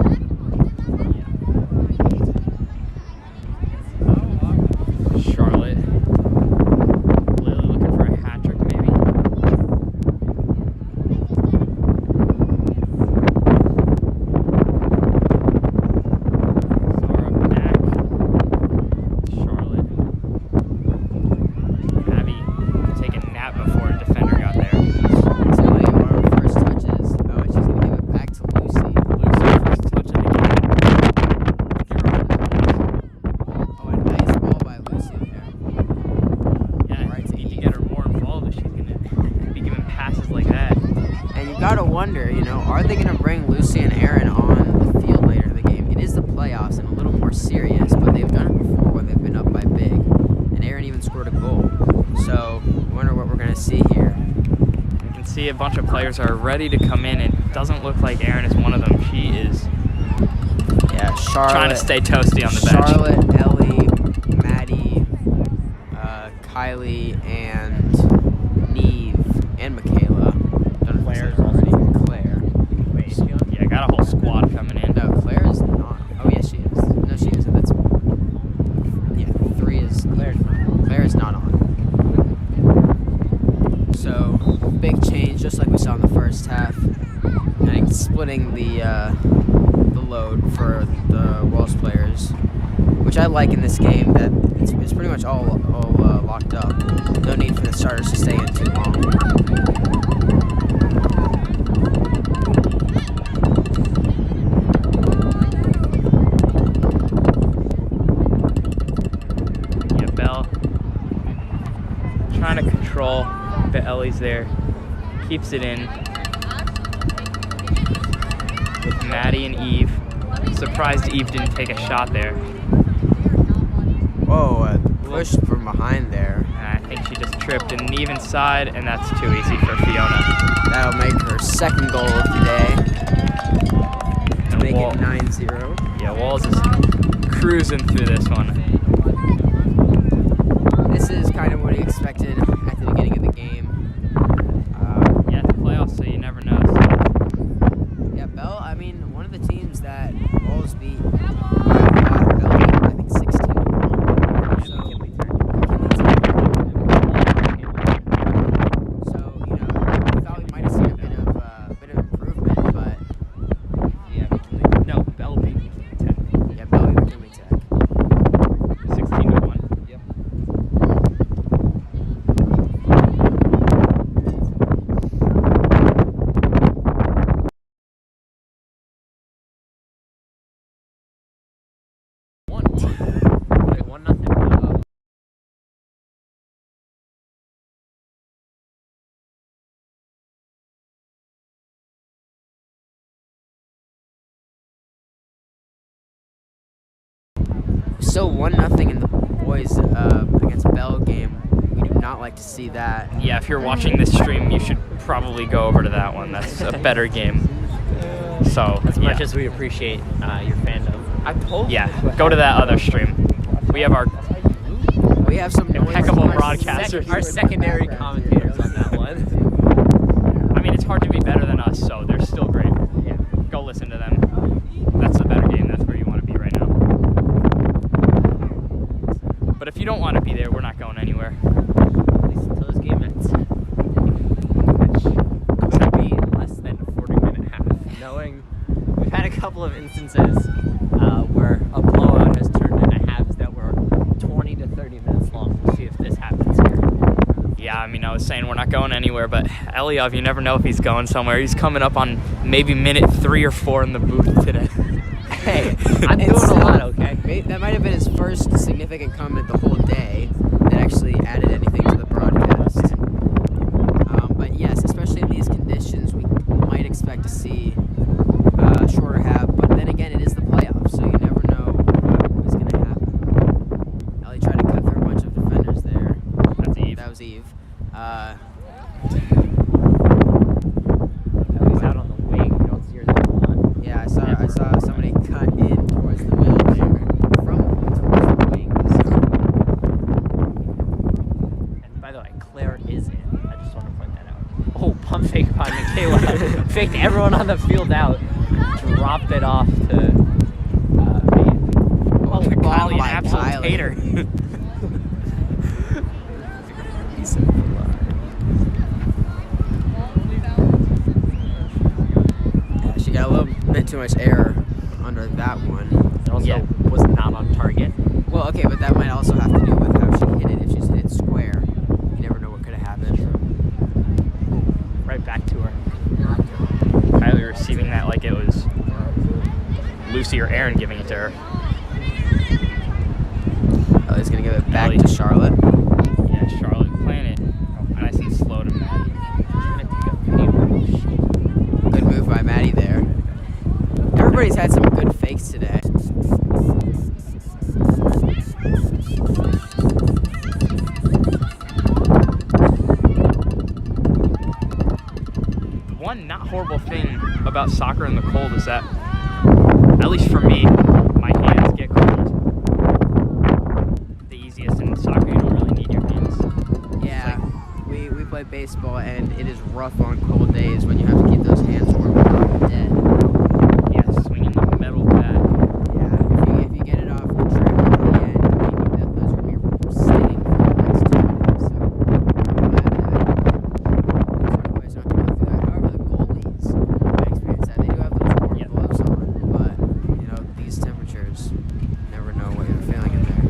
Charlotte. Lily looking for a hat trick maybe. Zara back. Charlotte. Abby could take a nap before a defender got there. Tilly, one of our first touches. gotta wonder, are they gonna bring Lucy and Aaron on the field later in the game? It is the playoffs and a little more serious, but they've done it before where they've been up by big, and Aaron even scored a goal. So I wonder what we're gonna see here. You can see a bunch of players are ready to come in. It doesn't look like Aaron is one of them. She is Charlotte trying to stay toasty on the bench. Charlotte, Ellie, Maddie, Kylie, and Neve, and Michaela. Claire's also. Claire. Yeah, got a whole squad coming in. No, Claire is not. Oh, yes, she is. No, she isn't. That's. Yeah, 3 is. Claire is not on. So, big change, just like we saw in the first half. And splitting the load for the Walls players, which I like in this game. That it's pretty much all locked up. No need for the starters to stay in too long. Yeah, Belle trying to control, but Ellie's there. Keeps it in with Maddie and Eve. Surprised Eve didn't take a shot there. Whoa, push from behind there. And I think she just tripped and Eve inside, and that's too easy for Fiona. That'll make her second goal of the day. And Make it 9-0. Yeah, Walls is cruising through this one. This is kind of what he expected at the beginning of the game. Yeah, the playoffs, so you never know. Yeah, Bell, I mean, one of the teams that Walls beat by a lot, Bell beat, I think 16-1. So, we thought we might have seen a bit of improvement, but No, Belle beat McKinley yeah, Bell beat McKinley Tech. 16-1. Yep. Wait, 1-0. Still 1-0 in the boys against Bell game. We do not like to see that. Yeah, if you're watching this stream, you should probably go over to that one. That's a better game. So, As much yeah. as we appreciate your fandom. I told you. Yeah, go to that other stream. We have our We have some noise. impeccable broadcasters. Our secondary commentators on that one. I mean, it's hard to be better than us, so they're still great. Yeah. Go listen to them. That's the better game. That's where you want to be right now. But if you don't want to be there, we're not going anywhere. At least until this game ends. Which could be less than a 40-minute half. Knowing we've had a couple of instances where a blowout has turned into halves that were 20 to 30 minutes long. We'll see if this happens here. Yeah, I mean, I was saying we're not going anywhere, but Eliov, you never know if he's going somewhere. He's coming up on maybe minute 3 or 4 in the booth today. Hey, I'm doing a lot, okay? That might have been his first significant comment the whole day that actually added anything to the broadcast. But yes, especially in these conditions, we might expect to see a shorter half. But then again, it is the playoffs, so you never know what's going to happen. Ellie tried to cut through a bunch of defenders there. That's Eve. That was Eve. Ellie's out on the wing. You don't see her there a lot. Yeah, I saw somebody cut in towards the middle there from towards the wing. And by the way, Claire is in. I just want to point that out. Oh, pump fake by Michaela. Faked everyone on the field out. Dropped it off to Maeve. Oh, Kylie, an by absolute Kylie. hater. Yeah, she got a little bit too much air under that one. It also Yeah. was not on target. Well, okay, but that might also have to do with how she hit it. If she's hit it square, you never know what could have happened. Right back to her. Kylie receiving that like it was Lucy or Aaron giving it to her. Ellie's gonna give it back Ellie. to Charlotte. Yeah, Charlotte playing it nice and slow to Maddie. She meant to go. one not horrible thing about soccer in the cold is that, at least for me, my hands get cold. The easiest in soccer, you don't really need your hands. Yeah, we play baseball, and it is rough on cold days when you have to keep those hands warm without dead. Yeah, swinging the metal bat. Yeah, if you get it off the trigger at the end, maybe those are going to be sitting for the next 2 minutes. So I'm glad that soccer players don't have to go through that. However, the goalies, I experienced that. They do have those warm gloves on, but these temperatures, you never know what you're feeling in there.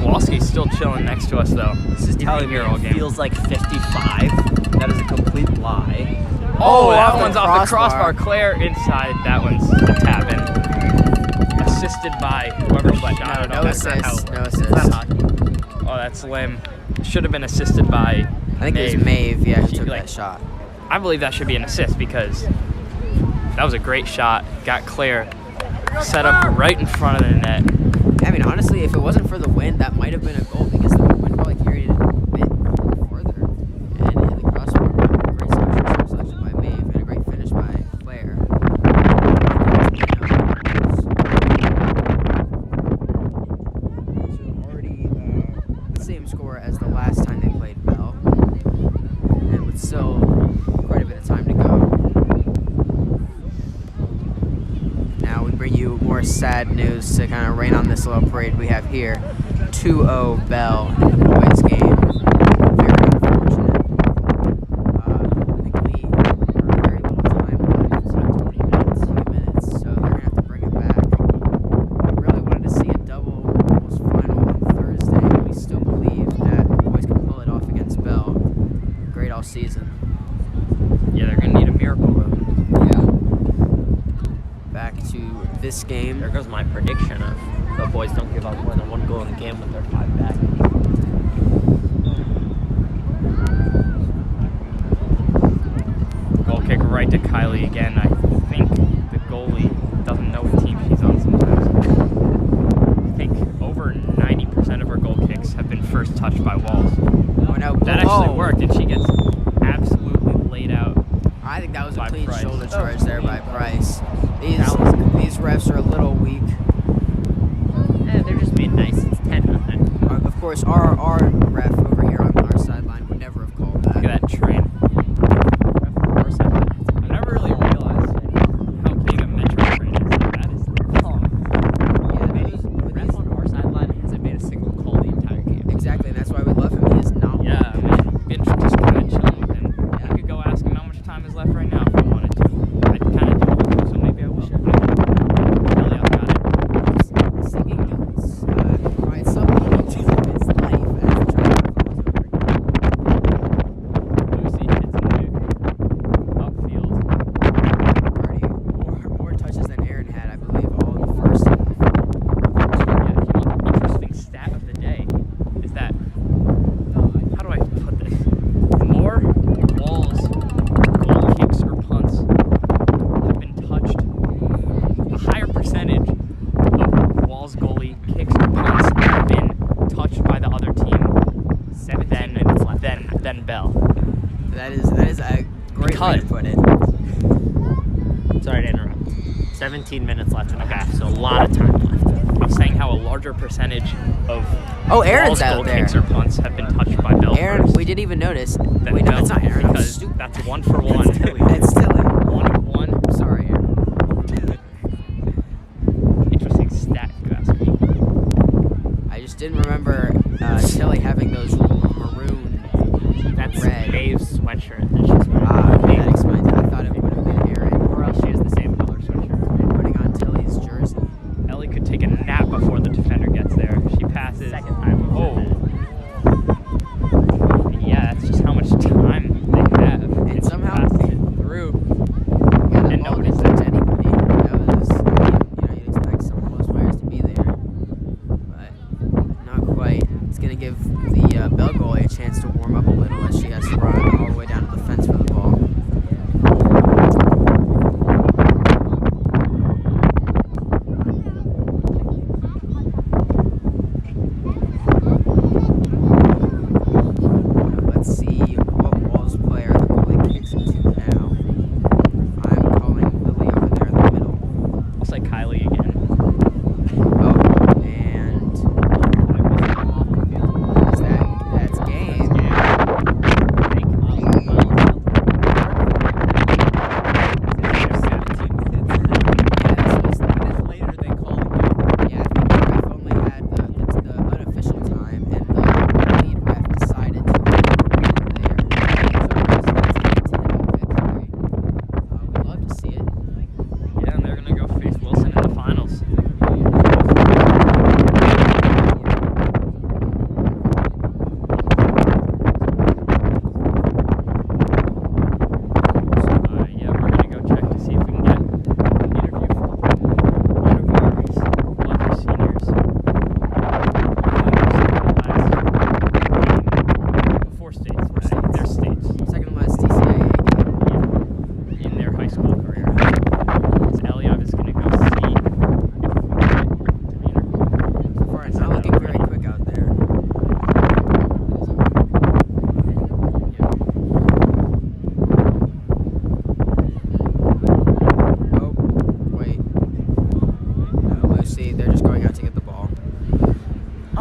Kowalski's still chilling next to us, though. This is telling me here all it game. feels like 55. That is a complete lie. Oh, that off the one's off the crossbar. crossbar. Claire inside. That one's a tap in. Assisted by whoever shot it. No That's not assist. how- No that's assist. not hockey. Oh, that's lame. Should have been assisted by. I think it was Maeve, yeah, who She, took like, that shot. I believe that should be an assist because that was a great shot. Got Claire set up right in front of the net. I mean, honestly, if it wasn't for the wind, that might have been a goal because the wind probably carried it a bit further. And it hit the crossbar. Great selection by Maeve and a great finish by Claire. So already the same score as the last time they played Bell. And with still quite a bit of time to go. Now we bring you more sad news to kind of rain on this little parade we have here. 2-0 Bell in the boys' game. Very unfortunate. I think we are very little time left. 2 minutes, so they're going to have to bring it back. We really wanted to see a double almost final on Thursday. We still believe that the boys can pull it off against Bell. Great all season. Yeah, they're gonna need a miracle though. Yeah. Back to this game. There goes my prediction of the boys don't give up more than 1 goal in a game with their 5 back. Goal kick right to Kylie again. I think the goalie doesn't know what team she's on sometimes. I think over 90% of her goal kicks have been first touched by walls. Oh no! That actually Oh. worked, and she gets absolutely laid out. I think that was a by clean Price. shoulder charge there by Price. These That was refs are a little weak. They're just being nice. It's 10-0. Of course, our ref over here on our sideline would never have called that. Look at that train. I never really realized how big a metro train is. Like, that is long. Yeah, The ref on our sideline hasn't made a single call the entire game. exactly, and that's why we love him. He is not. Yeah, I mean, been just kind of chilling with him. I could go ask him how much time is left right now if I wanted to. I'd kind of do it, so maybe I will. Elliot got it. Singing notes. Right, some people to his life as the train Lucy hits it upfield. already more touches than Aaron had, I believe, all in the first half. Yeah, if you want the interesting stat of the day, is that, how do I put this? More walls, goal kicks, or punts have been touched. A higher percentage of walls, goalie, kicks, or punts have been touched by the other team 17 minutes left. than Bell. That is a great way to put it. Sorry to interrupt. 17 minutes left in the half, so a lot of time left. I'm saying how a larger percentage of Oh, Aaron's walls, out goal there. kicks, or punts have been touched by Bell Aaron, first we didn't even notice. than Wait, no, Bell, that's not Aaron. I'm because stupid. that's 1 for 1. It's Tilly. 1 of 1. I'm sorry, Aaron. Interesting stat, if you ask me. I just didn't remember Tilly having those maroon. That's Red. Maeve's sweatshirt that she's wearing. That explains it. I thought it would have been Aaron. Or else she has the same color sweatshirt. Putting on Tilly's jersey. Ellie could take a nap before the defender gets there. She passes. Second time. Oh. Yeah, that's just how much time they have. And she somehow- passes it through. Yeah, that And ball nobody's didn't touch anybody. That was, you'd expect some of those players to be there, but not quite. It's gonna give the Bell goalie a chance to warm up a little as she has to run all the way down to the fence for the ball.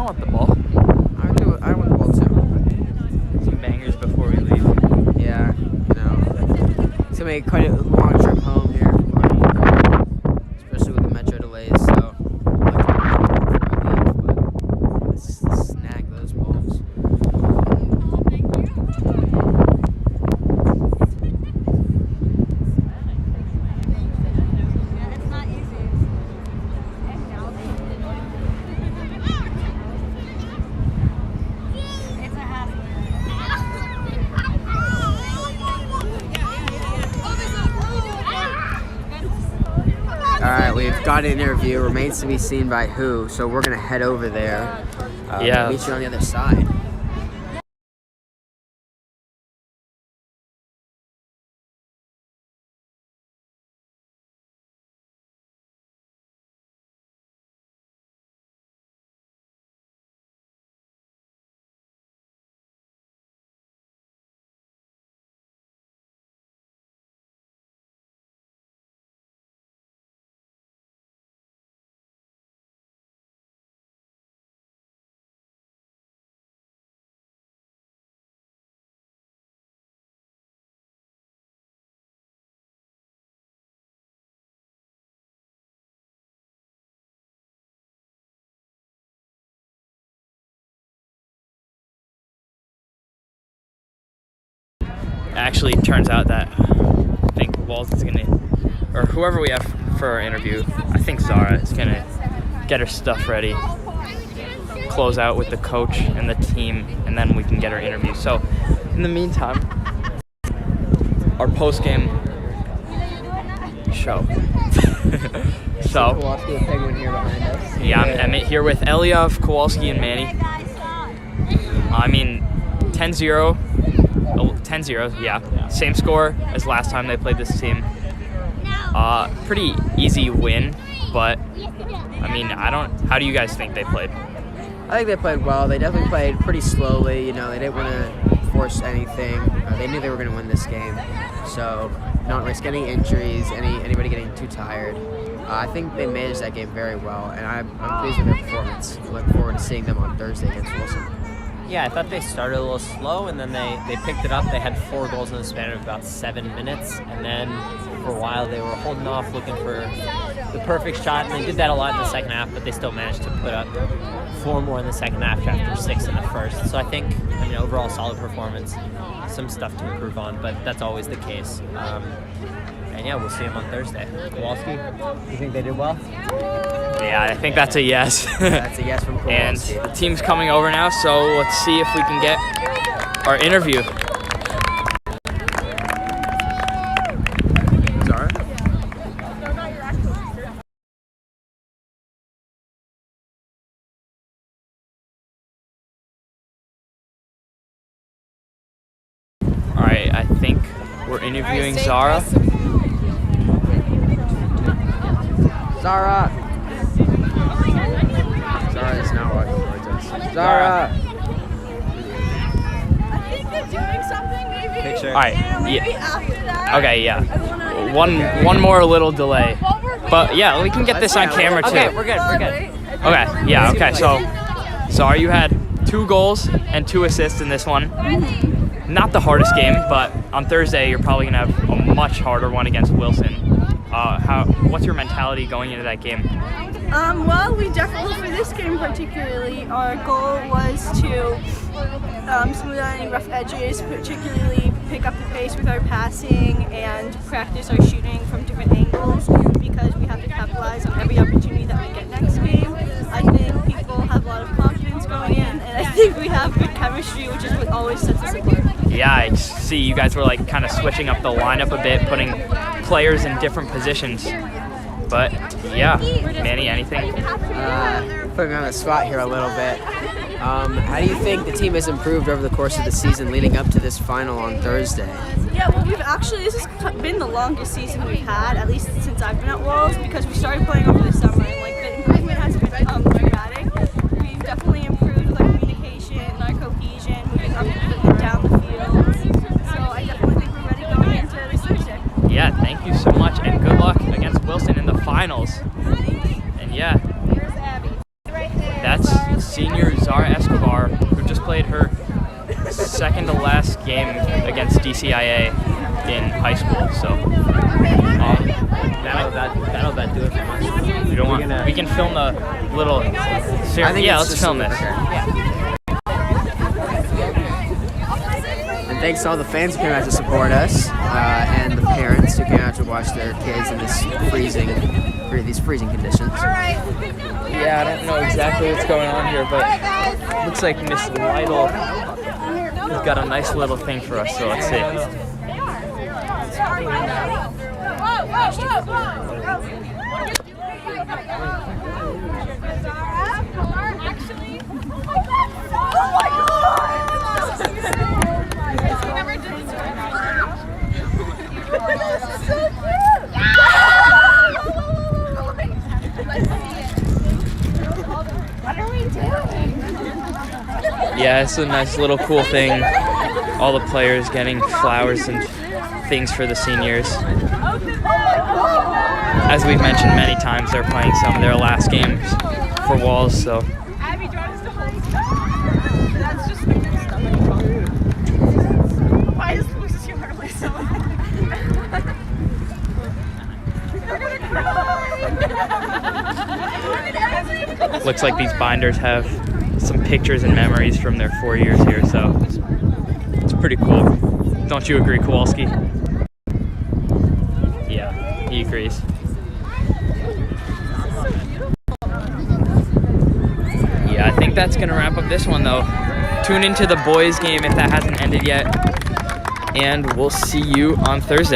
want the ball. I want the ball too. Some bangers before we leave. Yeah, it's gonna be quite a long trip home here, especially with the metro delays. So I'd like to leave, but let's snag those balls. Alright, we've got an interview. Remains to be seen by who, so we're going to head over there. Yeah. Meet you on the other side. Actually, it turns out that I think Walls is gonna, or whoever we have for our interview, I think Zara is gonna get her stuff ready, close out with the coach and the team, and then we can get our interview. So, in the meantime, our post-game show. So, Kowalski and Penguin here behind us. yeah, I'm here with Eliav, Kowalski, and Manny. I mean, 10-0. 10-0, yeah. Same score as last time they played this team. Pretty easy win, but I mean, how do you guys think they played? I think they played well. They definitely played pretty slowly. They didn't want to force anything. They knew they were going to win this game, so not risk any injuries, anybody getting too tired. I think they managed that game very well, and I'm pleased with their performance. I look forward to seeing them on Thursday against Wilson. Yeah, I thought they started a little slow, and then they picked it up. They had 4 goals in the span of about 7 minutes, and then for a while they were holding off, looking for the perfect shot, and they did that a lot in the second half, but they still managed to put up 4 more in the second half after 6 in the first. So I think, overall solid performance, some stuff to improve on, but that's always the case. And yeah, we'll see them on Thursday. Kowalski, you think they did well? Yeah, I think that's a yes. That's a yes from And Kowalski. the team's coming over now, so let's see if we can get our interview. Zara? All right, I think we're interviewing Zara. Zara! Zara is now walking towards us. Zara! I think they're doing something maybe. Picture. All right, Maybe yeah. after that. Okay, yeah. One more little delay, but yeah, we can get this on camera too. Okay, we're good. Okay, yeah, okay. So you had 2 goals and 2 assists in this one. Not the hardest game, but on Thursday you're probably gonna have a much harder one against Wilson. What's your mentality going into that game? Well, we definitely, for this game particularly, our goal was to smooth out any rough edges, particularly pick up the pace with our passing and practice our shooting from different angles, because we have to capitalize on every opportunity that we get next game. I think people have a lot of confidence going in, and I think we have good chemistry, which is what always sets us apart. Yeah, I see you guys were like kind of switching up the lineup a bit, putting players in different positions. But yeah, Manny, anything? Putting me on the spot here a little bit. How do you think the team has improved over the course of the season leading up to this final on Thursday? Yeah, well, this has been the longest season we've had, at least since I've been at Walls, because we started playing over the summer, and the improvement has been dramatic. We've definitely improved with our communication, our cohesion, moving up and down the field. So I definitely think we're ready going into this Thursday. Yeah, thank you so much, and good luck against Wilson in the finals. And yeah, that's senior. junior Zara Escobar, who just played her second to last game against DCIA in high school. So That'll about do it from us. we can film a little. Let's film this. And thanks to all the fans who came out to support us, and the parents who came out to watch their kids in these freezing conditions. Yeah, I don't know exactly what's going on here, but it looks like Miss Lytle has got a nice little thing for us, so let's see. Yeah, it's a nice little cool thing. All the players getting flowers and things for the seniors. As we've mentioned many times, they're playing some of their last games for Walls, so. Why is Lucy's humor so Looks like these binders have some pictures and memories from their 4 years here, so it's pretty cool. Don't you agree, Kowalski? Yeah, he agrees. Yeah, I think that's gonna wrap up this one though. Tune into the boys game if that hasn't ended yet, and we'll see you on Thursday.